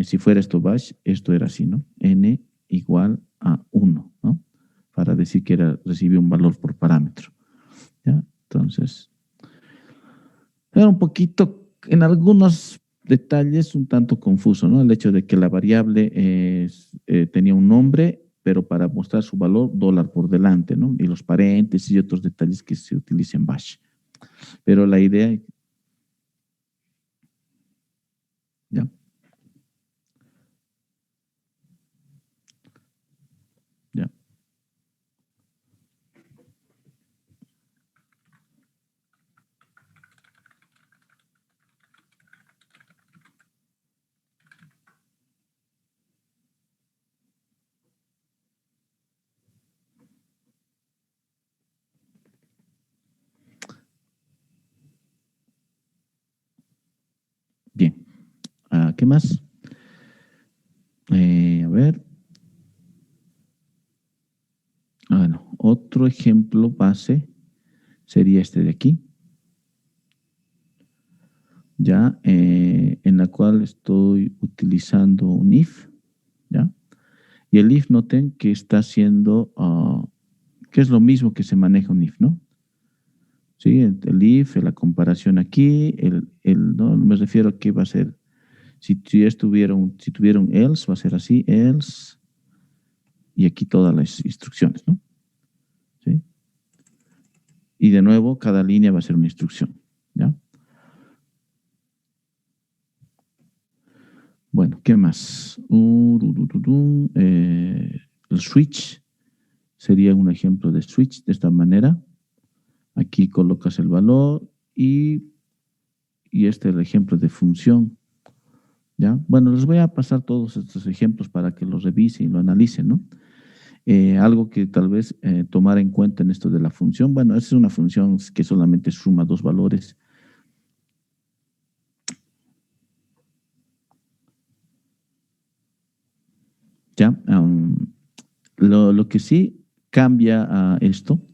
si fuera esto Bash, esto era así, ¿no? N igual a 1, ¿no? Para decir que recibió un valor por parámetro. ¿Ya? Entonces, era un poquito, en algunos detalles, un tanto confuso, ¿no? El hecho de que la variable tenía un nombre, pero para mostrar su valor, dólar por delante, ¿no? Y los paréntesis y otros detalles que se utilizan en Bash. Pero la idea, ¿ya? ¿Ya? Bien. ¿Qué más? A ver. Bueno, otro ejemplo base sería este de aquí, ya, en la cual estoy utilizando un if, ¿ya? Y el if, noten que está haciendo, que es lo mismo que se maneja un if, ¿no? Sí, el if, la comparación aquí, no, me refiero a que va a ser, si tuviera un else, va a ser así, else, y aquí todas las instrucciones, ¿no? ¿Sí? Y de nuevo, cada línea va a ser una instrucción, ¿ya? Bueno, ¿qué más? El switch sería un ejemplo de switch de esta manera. Aquí colocas el valor y este es el ejemplo de función. ¿Ya? Bueno, les voy a pasar todos estos ejemplos para que los revisen y lo analicen, ¿no? Algo que tal vez tomar en cuenta en esto de la función. Bueno, esa es una función que solamente suma dos valores. ¿Ya? Lo que sí cambia a esto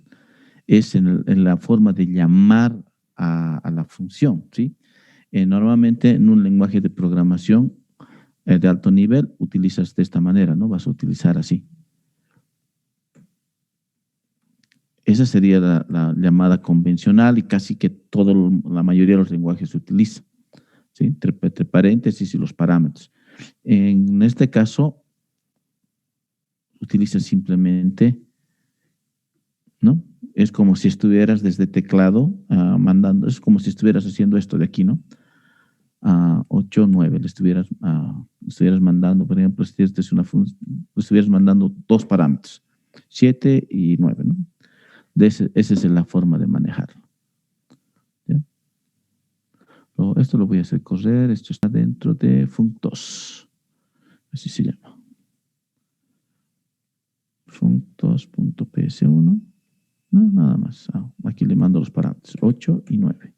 es en la forma de llamar a la función, ¿sí? Normalmente en un lenguaje de programación de alto nivel utilizas de esta manera, ¿no? Vas a utilizar así. Esa sería la llamada convencional y casi que la mayoría de los lenguajes se utiliza, ¿sí? Entre paréntesis y los parámetros. En este caso, utilizas simplemente, ¿no? Es como si estuvieras desde teclado mandando, es como si estuvieras haciendo esto de aquí, ¿no? 8, 9, le estuvieras mandando, por ejemplo, si esta es le estuvieras mandando dos parámetros, 7 y 9, ¿no? Esa es la forma de manejarlo. ¿Ya? Esto lo voy a hacer correr, esto está dentro de functos, así se llama. Functos.ps1. No, nada más. Aquí le mando los parámetros, 8 y 9.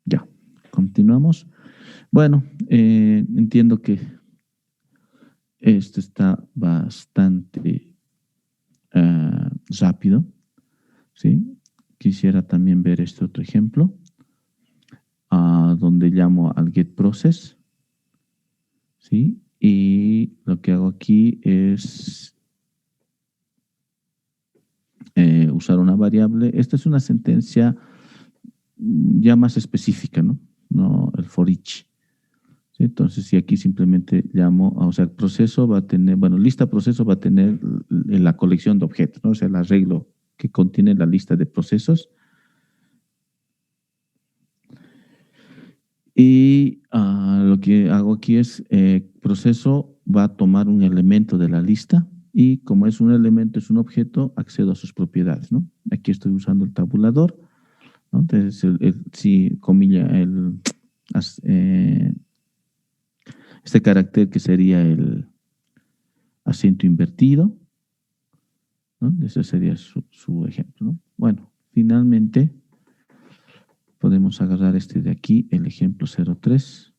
Ya, continuamos. Bueno, entiendo que esto está bastante rápido, ¿sí? Quisiera también ver este otro ejemplo, donde llamo al getProcess, ¿sí? Y lo que hago aquí es usar una variable. Esta es una sentencia ya más específica, ¿no? No el for each. ¿Sí? Entonces, si aquí simplemente llamo, o sea, el proceso va a tener, bueno, lista proceso va a tener la colección de objetos, ¿no? O sea, el arreglo que contiene la lista de procesos. Y lo que hago aquí es, proceso va a tomar un elemento de la lista y como es un elemento, es un objeto, accedo a sus propiedades, ¿no? Aquí estoy usando el tabulador, ¿no? Entonces, si comilla, eh, este carácter que sería el acento invertido, ¿no? Ese sería su ejemplo, ¿no? Bueno, finalmente podemos agarrar este de aquí, el ejemplo 03.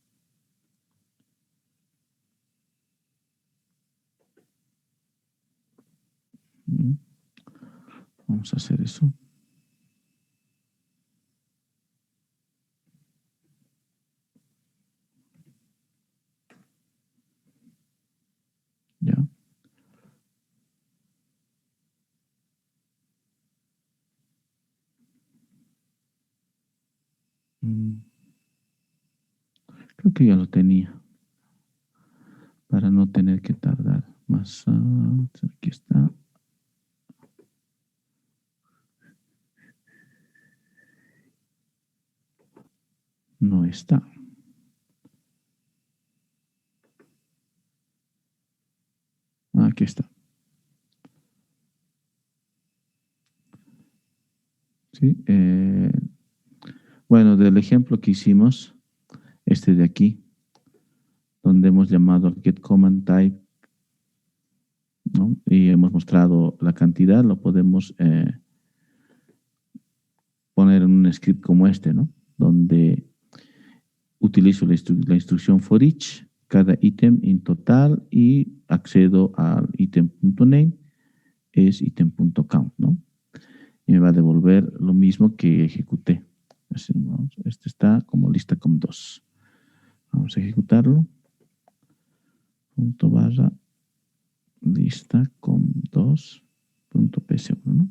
Mm, Vamos a hacer eso. Ya. Mm, Creo que ya lo tenía para no tener que tardar más. Aquí está. No está. Aquí está. ¿Sí? Bueno, del ejemplo que hicimos, este de aquí, donde hemos llamado al get command type, ¿no? Y hemos mostrado la cantidad, lo podemos poner en un script como este, ¿no? Donde utilizo la instrucción for each, cada ítem en total y accedo al ítem.name, es ítem.count, ¿no? Y me va a devolver lo mismo que ejecuté. Así, ¿no? Este está como lista con 2. Vamos a ejecutarlo. Punto barra lista con 2 punto ps1, ¿no?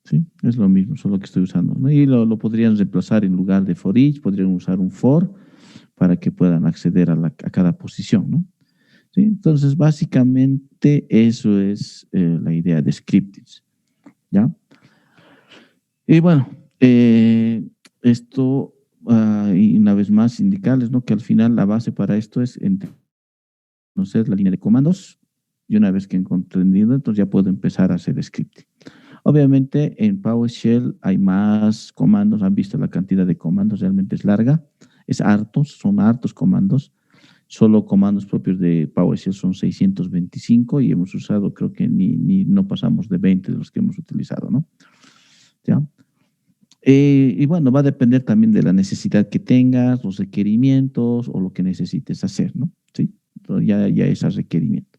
Sí, es lo mismo, solo que estoy usando, ¿no? Y lo podrían reemplazar en lugar de for each, podrían usar un for para que puedan acceder a cada posición, ¿no? ¿Sí? Entonces, básicamente eso es la idea de scriptings, ¿ya? Y bueno, esto, y una vez más, indicarles, ¿no? Que al final la base para esto es conocer la línea de comandos y una vez que he comprendido, entonces ya puedo empezar a hacer scripting. Obviamente en PowerShell hay más comandos, han visto la cantidad de comandos, realmente es larga, son hartos comandos, solo comandos propios de PowerShell son 625 y hemos usado, creo que ni no pasamos de 20 de los que hemos utilizado, ¿no? ¿Ya? Y bueno, va a depender también de la necesidad que tengas, los requerimientos o lo que necesites hacer, ¿no? Sí, entonces ya es a requerimiento.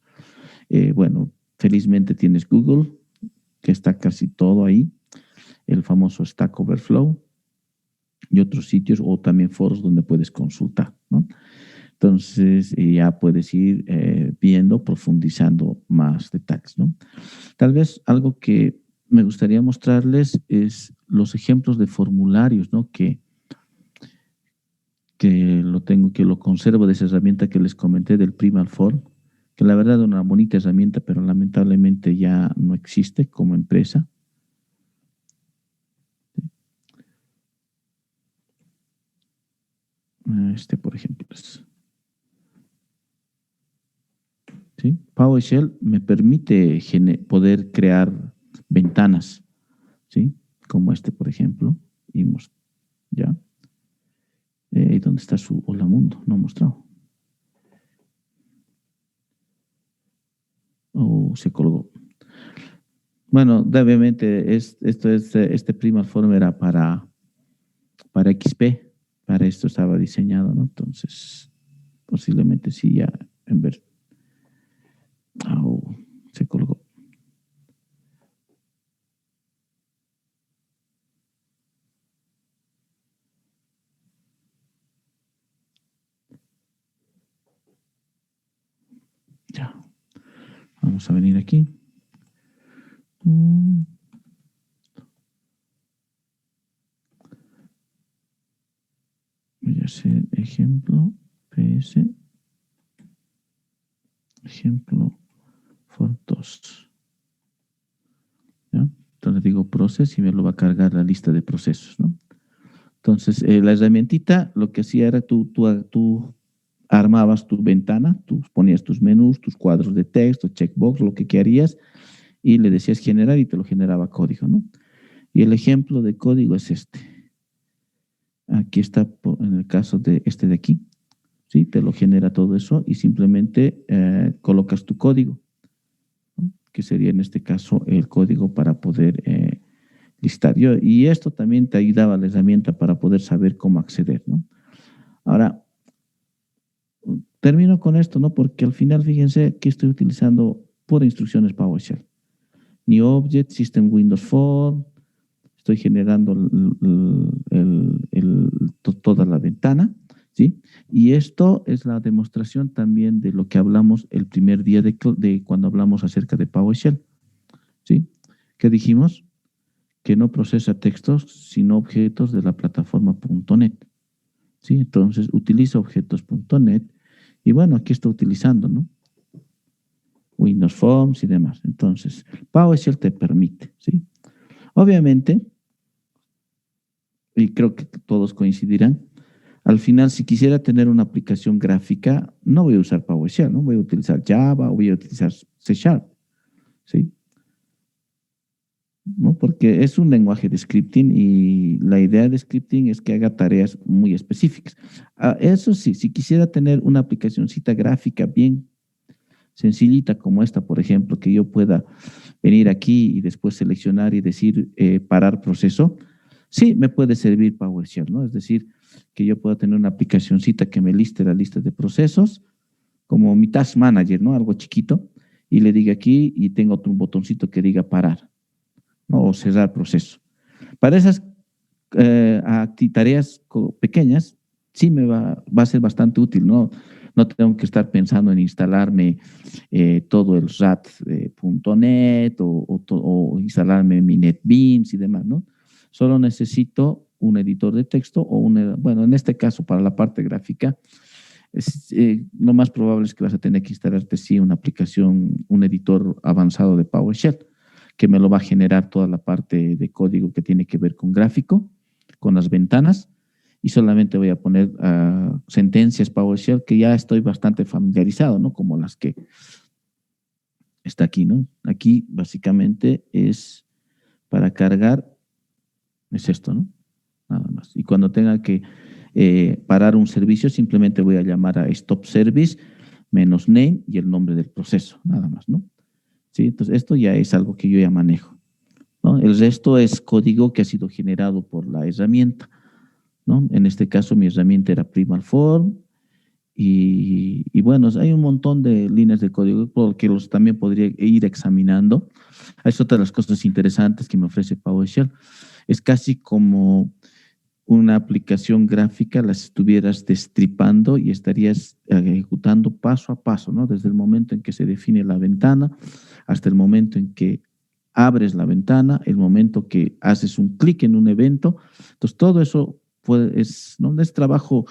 Bueno, felizmente tienes Google, que está casi todo ahí, el famoso Stack Overflow y otros sitios o también foros donde puedes consultar, ¿no? Entonces ya puedes ir viendo, profundizando más detalles, ¿no? Tal vez algo que me gustaría mostrarles es los ejemplos de formularios, ¿no? Que lo conservo de esa herramienta que les comenté del Primal Form, que la verdad es una bonita herramienta, pero lamentablemente ya no existe como empresa. Por ejemplo, ¿sí? PowerShell me permite poder crear ventanas, ¿sí? Como por ejemplo, y ya. ¿Dónde está su Hola Mundo? No ha mostrado. O se colgó. Bueno, obviamente este Primal Form era para XP, para esto estaba diseñado, ¿no? Entonces, posiblemente sí ya en ver. Se colgó. Ya. Vamos a venir aquí. Voy a hacer ejemplo PS, ejemplo for 2. ¿Ya? Entonces digo process y me lo va a cargar la lista de procesos, ¿no? Entonces, la herramientita lo que hacía era tú armabas tu ventana, tú ponías tus menús, tus cuadros de texto, checkbox, lo que querías, y le decías generar y te lo generaba código, ¿no? Y el ejemplo de código es este. Aquí está en el caso de este de aquí, ¿sí? Te lo genera todo eso y simplemente colocas tu código, ¿no? Que sería en este caso el código para poder listar. Y esto también te ayudaba la herramienta para poder saber cómo acceder, ¿no? Ahora, termino con esto, ¿no? Porque al final, fíjense que estoy utilizando puras instrucciones PowerShell. New Object, System Windows Form, estoy generando toda la ventana, ¿sí? Y esto es la demostración también de lo que hablamos el primer día de cuando hablamos acerca de PowerShell, ¿sí? ¿Qué dijimos? Que no procesa textos, sino objetos de la plataforma .NET, ¿sí? Entonces, utiliza objetos.NET y bueno, aquí está utilizando, ¿no? Windows Forms y demás. Entonces, PowerShell te permite, ¿sí? Obviamente, y creo que todos coincidirán, al final, si quisiera tener una aplicación gráfica, no voy a usar PowerShell, ¿no? Voy a utilizar Java o voy a utilizar C#, ¿sí? ¿No? Porque es un lenguaje de scripting y la idea de scripting es que haga tareas muy específicas. Eso sí, si quisiera tener una aplicacioncita gráfica bien sencillita como esta, por ejemplo, que yo pueda venir aquí y después seleccionar y decir parar proceso, sí, me puede servir PowerShell, ¿no? Es decir, que yo pueda tener una aplicacioncita que me liste la lista de procesos, como mi Task Manager, ¿no? Algo chiquito, y le diga aquí y tengo otro botoncito que diga parar, ¿no? O cerrar proceso. Para esas tareas pequeñas, sí va a ser bastante útil, ¿no? No tengo que estar pensando en instalarme todo el RAT.NET o instalarme mi NetBeans y demás, ¿no? Solo necesito un editor de texto o bueno, en este caso para la parte gráfica, lo más probable es que vas a tener que instalarte sí una aplicación, un editor avanzado de PowerShell, que me lo va a generar toda la parte de código que tiene que ver con gráfico, con las ventanas, y solamente voy a poner sentencias PowerShell que ya estoy bastante familiarizado, ¿no? Como las que está aquí, ¿no? Aquí básicamente es para cargar, es esto, ¿no? Nada más. Y cuando tenga que parar un servicio, simplemente voy a llamar a stop service menos name y el nombre del proceso, nada más, ¿no? ¿Sí? Entonces, esto ya es algo que yo ya manejo, ¿no? El resto es código que ha sido generado por la herramienta, ¿no? En este caso, mi herramienta era PrimalForm y bueno, hay un montón de líneas de código porque también podría ir examinando. Es otra de las cosas interesantes que me ofrece PowerShell. Es casi como una aplicación gráfica, las estuvieras destripando y estarías ejecutando paso a paso, ¿no? Desde el momento en que se define la ventana hasta el momento en que abres la ventana, el momento que haces un clic en un evento. Entonces, todo eso ¿no? Es trabajo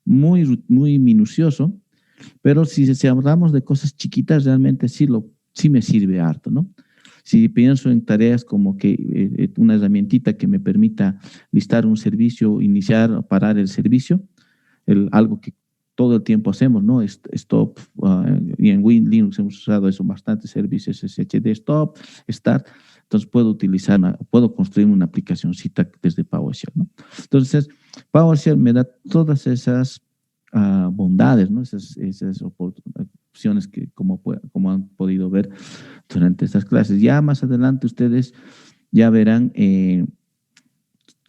muy minucioso, pero si hablamos de cosas chiquitas, realmente sí me sirve harto, ¿no? Si pienso en tareas como que una herramientita que me permita listar un servicio, iniciar o parar el servicio, algo que todo el tiempo hacemos, ¿no? Stop, y en Linux hemos usado eso bastante, servicios SSHD, stop, start. Entonces puedo construir una aplicacioncita desde PowerShell, ¿no? Entonces, PowerShell me da todas esas bondades, ¿no? Esas opciones que como han podido ver durante estas clases. Ya más adelante ustedes ya verán,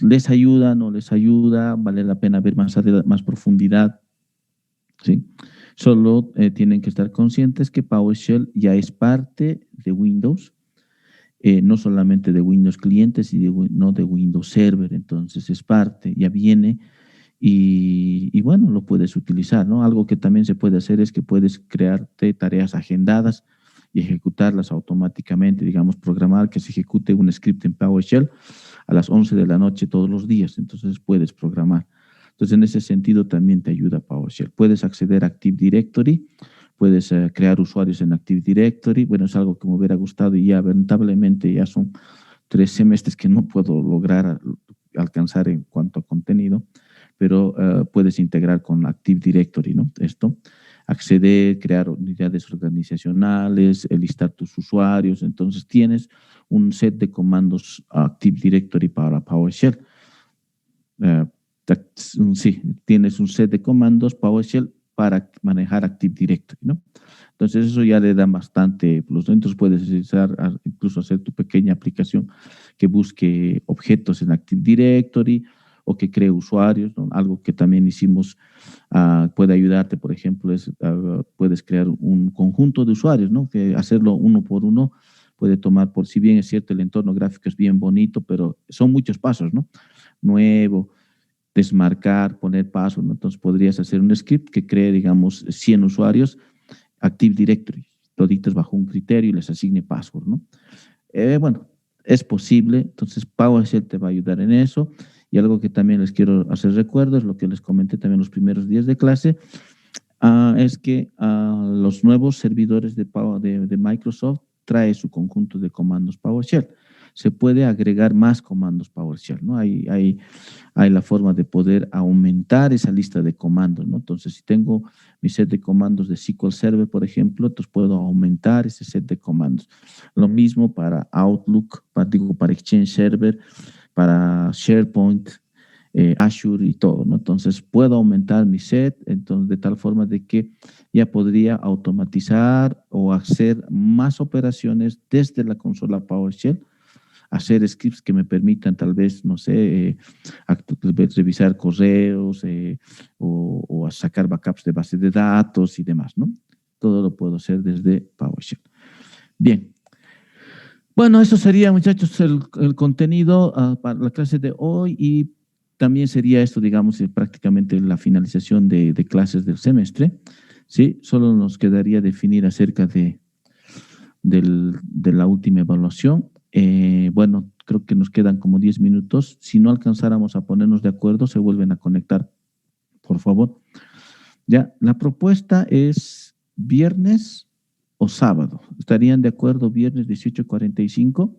les ayuda, no les ayuda, vale la pena ver más profundidad, ¿sí? Solo tienen que estar conscientes que PowerShell ya es parte de Windows, no solamente de Windows clientes, no de Windows Server, entonces es parte, ya viene y bueno, lo puedes utilizar, ¿no? Algo que también se puede hacer es que puedes crearte tareas agendadas y ejecutarlas automáticamente, digamos, programar que se ejecute un script en PowerShell a las 11 de la noche todos los días, entonces puedes programar. Entonces, en ese sentido también te ayuda PowerShell. Puedes acceder a Active Directory, puedes crear usuarios en Active Directory. Bueno, es algo que me hubiera gustado y ya lamentablemente ya son 3 semestres que no puedo lograr alcanzar en cuanto a contexto contenido, pero puedes integrar con Active Directory, ¿no? Esto, acceder, crear unidades organizacionales, listar tus usuarios. Entonces tienes un set de comandos Active Directory para PowerShell. Sí, tienes un set de comandos PowerShell para manejar Active Directory, ¿no? Entonces eso ya le da bastante plus, ¿no? Entonces puedes incluso hacer tu pequeña aplicación que busque objetos en Active Directory o que cree usuarios, ¿no? Algo que también hicimos puede ayudarte, por ejemplo, puedes crear un conjunto de usuarios, ¿no? Que hacerlo uno por uno puede tomar, por si bien es cierto, el entorno gráfico es bien bonito, pero son muchos pasos, ¿no? Nuevo, desmarcar, poner pasos, ¿no? Entonces podrías hacer un script que cree, digamos, 100 usuarios, Active Directory, toditos bajo un criterio y les asigne password, ¿no? Bueno, es posible, entonces PowerShell te va a ayudar en eso. Y algo que también les quiero hacer recuerdo, es lo que les comenté también los primeros días de clase, es que los nuevos servidores de Microsoft trae su conjunto de comandos PowerShell. Se puede agregar más comandos PowerShell, ¿no? Hay la forma de poder aumentar esa lista de comandos, ¿no? Entonces, si tengo mi set de comandos de SQL Server, por ejemplo, entonces puedo aumentar ese set de comandos. Lo mismo para Outlook, para Exchange Server, para SharePoint, Azure y todo, ¿no? Entonces, puedo aumentar mi set, entonces, de tal forma de que ya podría automatizar o hacer más operaciones desde la consola PowerShell, hacer scripts que me permitan tal vez, no sé, revisar correos o a sacar backups de bases de datos y demás, ¿no? Todo lo puedo hacer desde PowerShell. Bien. Bueno, eso sería, muchachos, el contenido para la clase de hoy y también sería esto, digamos, prácticamente la finalización de clases del semestre. Sí, solo nos quedaría definir acerca de la última evaluación. Bueno, creo que nos quedan como 10 minutos. Si no alcanzáramos a ponernos de acuerdo, se vuelven a conectar, por favor. Ya, la propuesta es viernes o sábado. ¿Estarían de acuerdo viernes 18:45?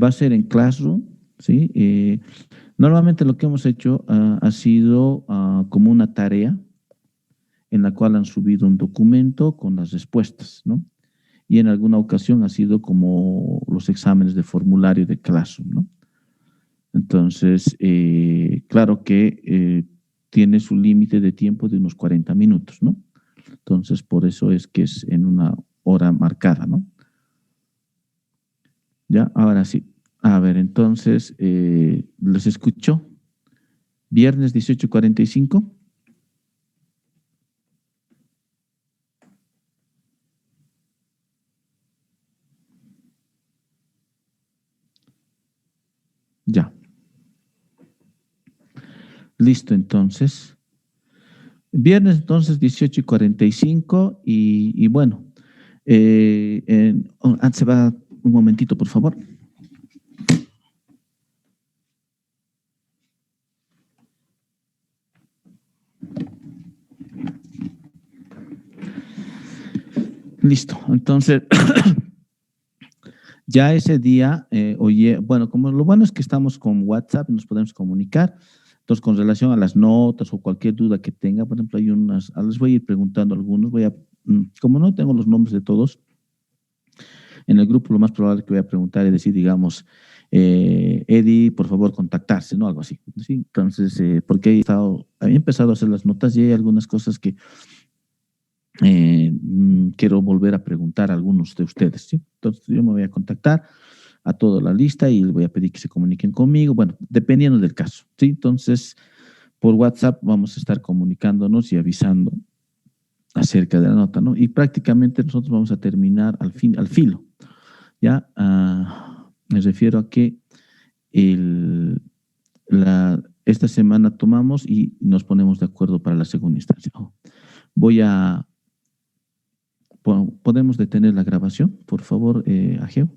Va a ser en Classroom, ¿sí? Normalmente lo que hemos hecho ha sido como una tarea en la cual han subido un documento con las respuestas, ¿no? Y en alguna ocasión ha sido como los exámenes de formulario de Classroom, ¿no? Entonces, claro que tiene su límite de tiempo de unos 40 minutos, ¿no? Entonces, por eso es que es en una hora marcada, ¿no? Ya, ahora sí. A ver, entonces, ¿les escucho? Viernes 18:45. Ya. Listo, entonces. Viernes, entonces, 18:45 y bueno, se va un momentito, por favor. Listo, entonces, ya ese día, oye, bueno, como lo bueno es que estamos con WhatsApp, nos podemos comunicar. Entonces, con relación a las notas o cualquier duda que tenga, por ejemplo, hay les voy a ir preguntando a algunos, como no tengo los nombres de todos, en el grupo lo más probable que voy a preguntar es decir, digamos, Eddie, por favor, contactarse, ¿no? Algo así, ¿sí? Entonces, porque he empezado a hacer las notas y hay algunas cosas que quiero volver a preguntar a algunos de ustedes, ¿sí? Entonces, yo me voy a contactar a toda la lista y les voy a pedir que se comuniquen conmigo, bueno, dependiendo del caso, ¿sí? Entonces, por WhatsApp vamos a estar comunicándonos y avisando acerca de la nota, ¿no? Y prácticamente nosotros vamos a terminar al filo, ¿ya? Me refiero a que esta semana tomamos y nos ponemos de acuerdo para la segunda instancia. ¿Podemos detener la grabación? Por favor, Ageo.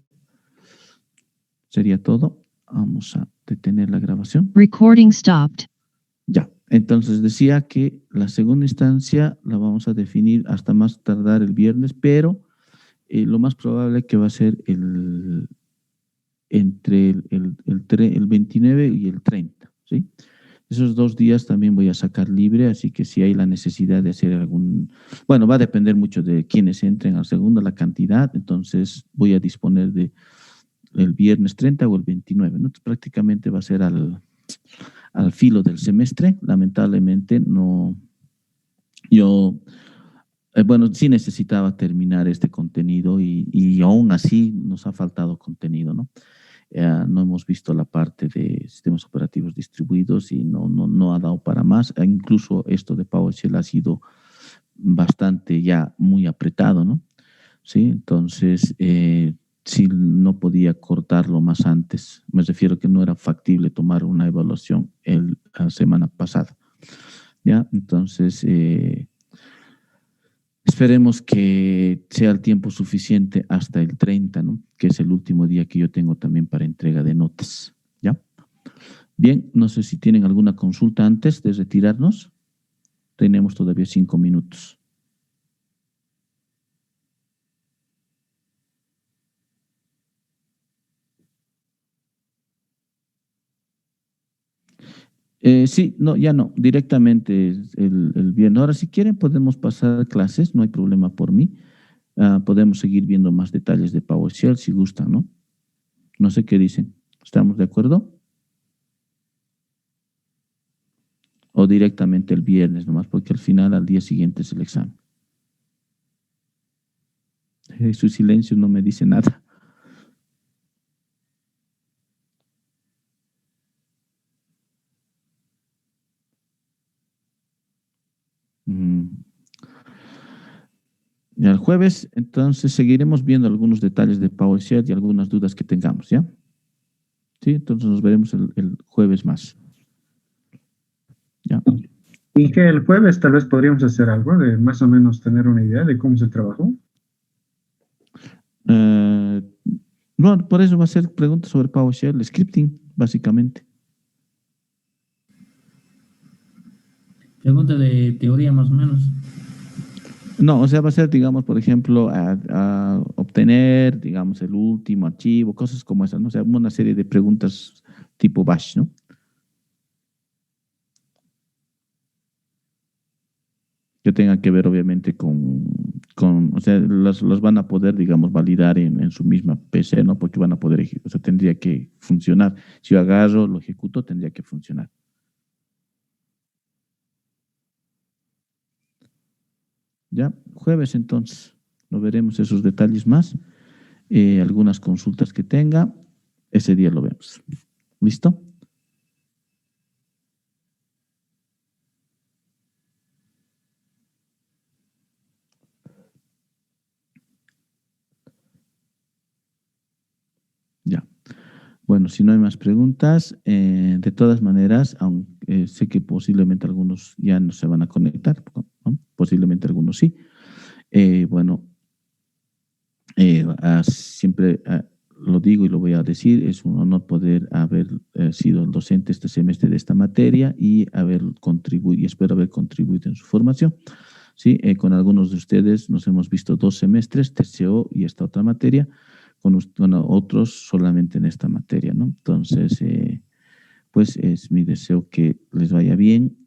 Sería todo. Vamos a detener la grabación. Recording stopped. Ya, entonces decía que la segunda instancia la vamos a definir hasta más tardar el viernes, pero lo más probable que va a ser entre el 29 y el 30, ¿sí? Esos 2 días también voy a sacar libre, así que si hay la necesidad de hacer bueno, va a depender mucho de quienes entren al segundo, la cantidad, entonces voy a disponer de el viernes 30 o el 29, ¿no? Entonces, prácticamente va a ser al filo del semestre. Lamentablemente no, yo, bueno, sí necesitaba terminar este contenido y aún así nos ha faltado contenido, ¿no? No hemos visto la parte de sistemas operativos distribuidos y no ha dado para más. Incluso esto de PowerShell ha sido bastante ya muy apretado, ¿no? Sí, entonces sí no podía cortarlo más antes. Me refiero que no era factible tomar una evaluación la semana pasada. ¿Ya? Entonces, esperemos que sea el tiempo suficiente hasta el 30, ¿no? Que es el último día que yo tengo también para entrega de notas. ¿Ya? Bien, no sé si tienen alguna consulta antes de retirarnos. Tenemos todavía 5 minutos. Sí, no, ya no, directamente el viernes. Ahora, si quieren, podemos pasar clases, no hay problema por mí. Podemos seguir viendo más detalles de PowerShell si gustan, ¿no? No sé qué dicen. ¿Estamos de acuerdo? O directamente el viernes nomás, porque al final, al día siguiente es el examen. Su silencio no me dice nada. Mm. Y el jueves, entonces, seguiremos viendo algunos detalles de PowerShell y algunas dudas que tengamos, ¿ya? Sí, entonces nos veremos el jueves más. ¿Ya? Y que el jueves tal vez podríamos hacer algo de más o menos tener una idea de cómo se trabajó. No, por eso va a ser preguntas sobre PowerShell, scripting, básicamente. Pregunta de teoría más o menos. No, o sea, va a ser, digamos, por ejemplo, a obtener, digamos, el último archivo, cosas como esas, ¿no? O sea, una serie de preguntas tipo Bash, ¿no? Que tengan que ver, obviamente, o sea, los van a poder, digamos, validar en su misma PC, ¿no? Porque van a poder, o sea, tendría que funcionar. Si yo agarro, lo ejecuto, tendría que funcionar. Ya, jueves entonces, lo veremos esos detalles más. Algunas consultas que tenga, ese día lo vemos. ¿Listo? Ya. Bueno, si no hay más preguntas, de todas maneras, aunque sé que posiblemente algunos ya no se van a conectar, ¿no? Posiblemente algunos sí. Bueno, siempre lo digo y lo voy a decir, es un honor poder haber sido el docente este semestre de esta materia y espero haber contribuido en su formación. Sí, con algunos de ustedes nos hemos visto 2 semestres, TCO y esta otra materia, con otros solamente en esta materia, ¿no? Entonces, pues es mi deseo que les vaya bien,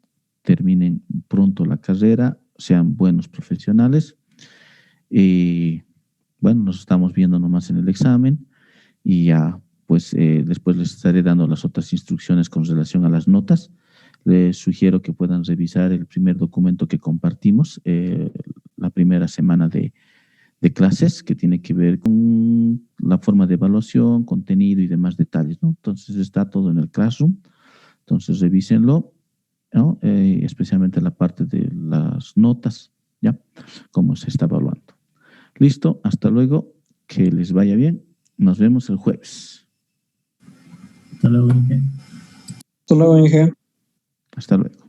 terminen pronto la carrera, sean buenos profesionales y bueno, nos estamos viendo nomás en el examen y ya, pues después les estaré dando las otras instrucciones con relación a las notas. Les sugiero que puedan revisar el primer documento que compartimos la primera semana de clases, que tiene que ver con la forma de evaluación, contenido y demás detalles, ¿no? Entonces está todo en el Classroom, entonces revísenlo, ¿no? Especialmente la parte de las notas, ¿ya? Cómo se está evaluando. Listo, hasta luego, que les vaya bien, nos vemos el jueves. Hasta luego, Inge. Hasta luego, Inge. Hasta luego.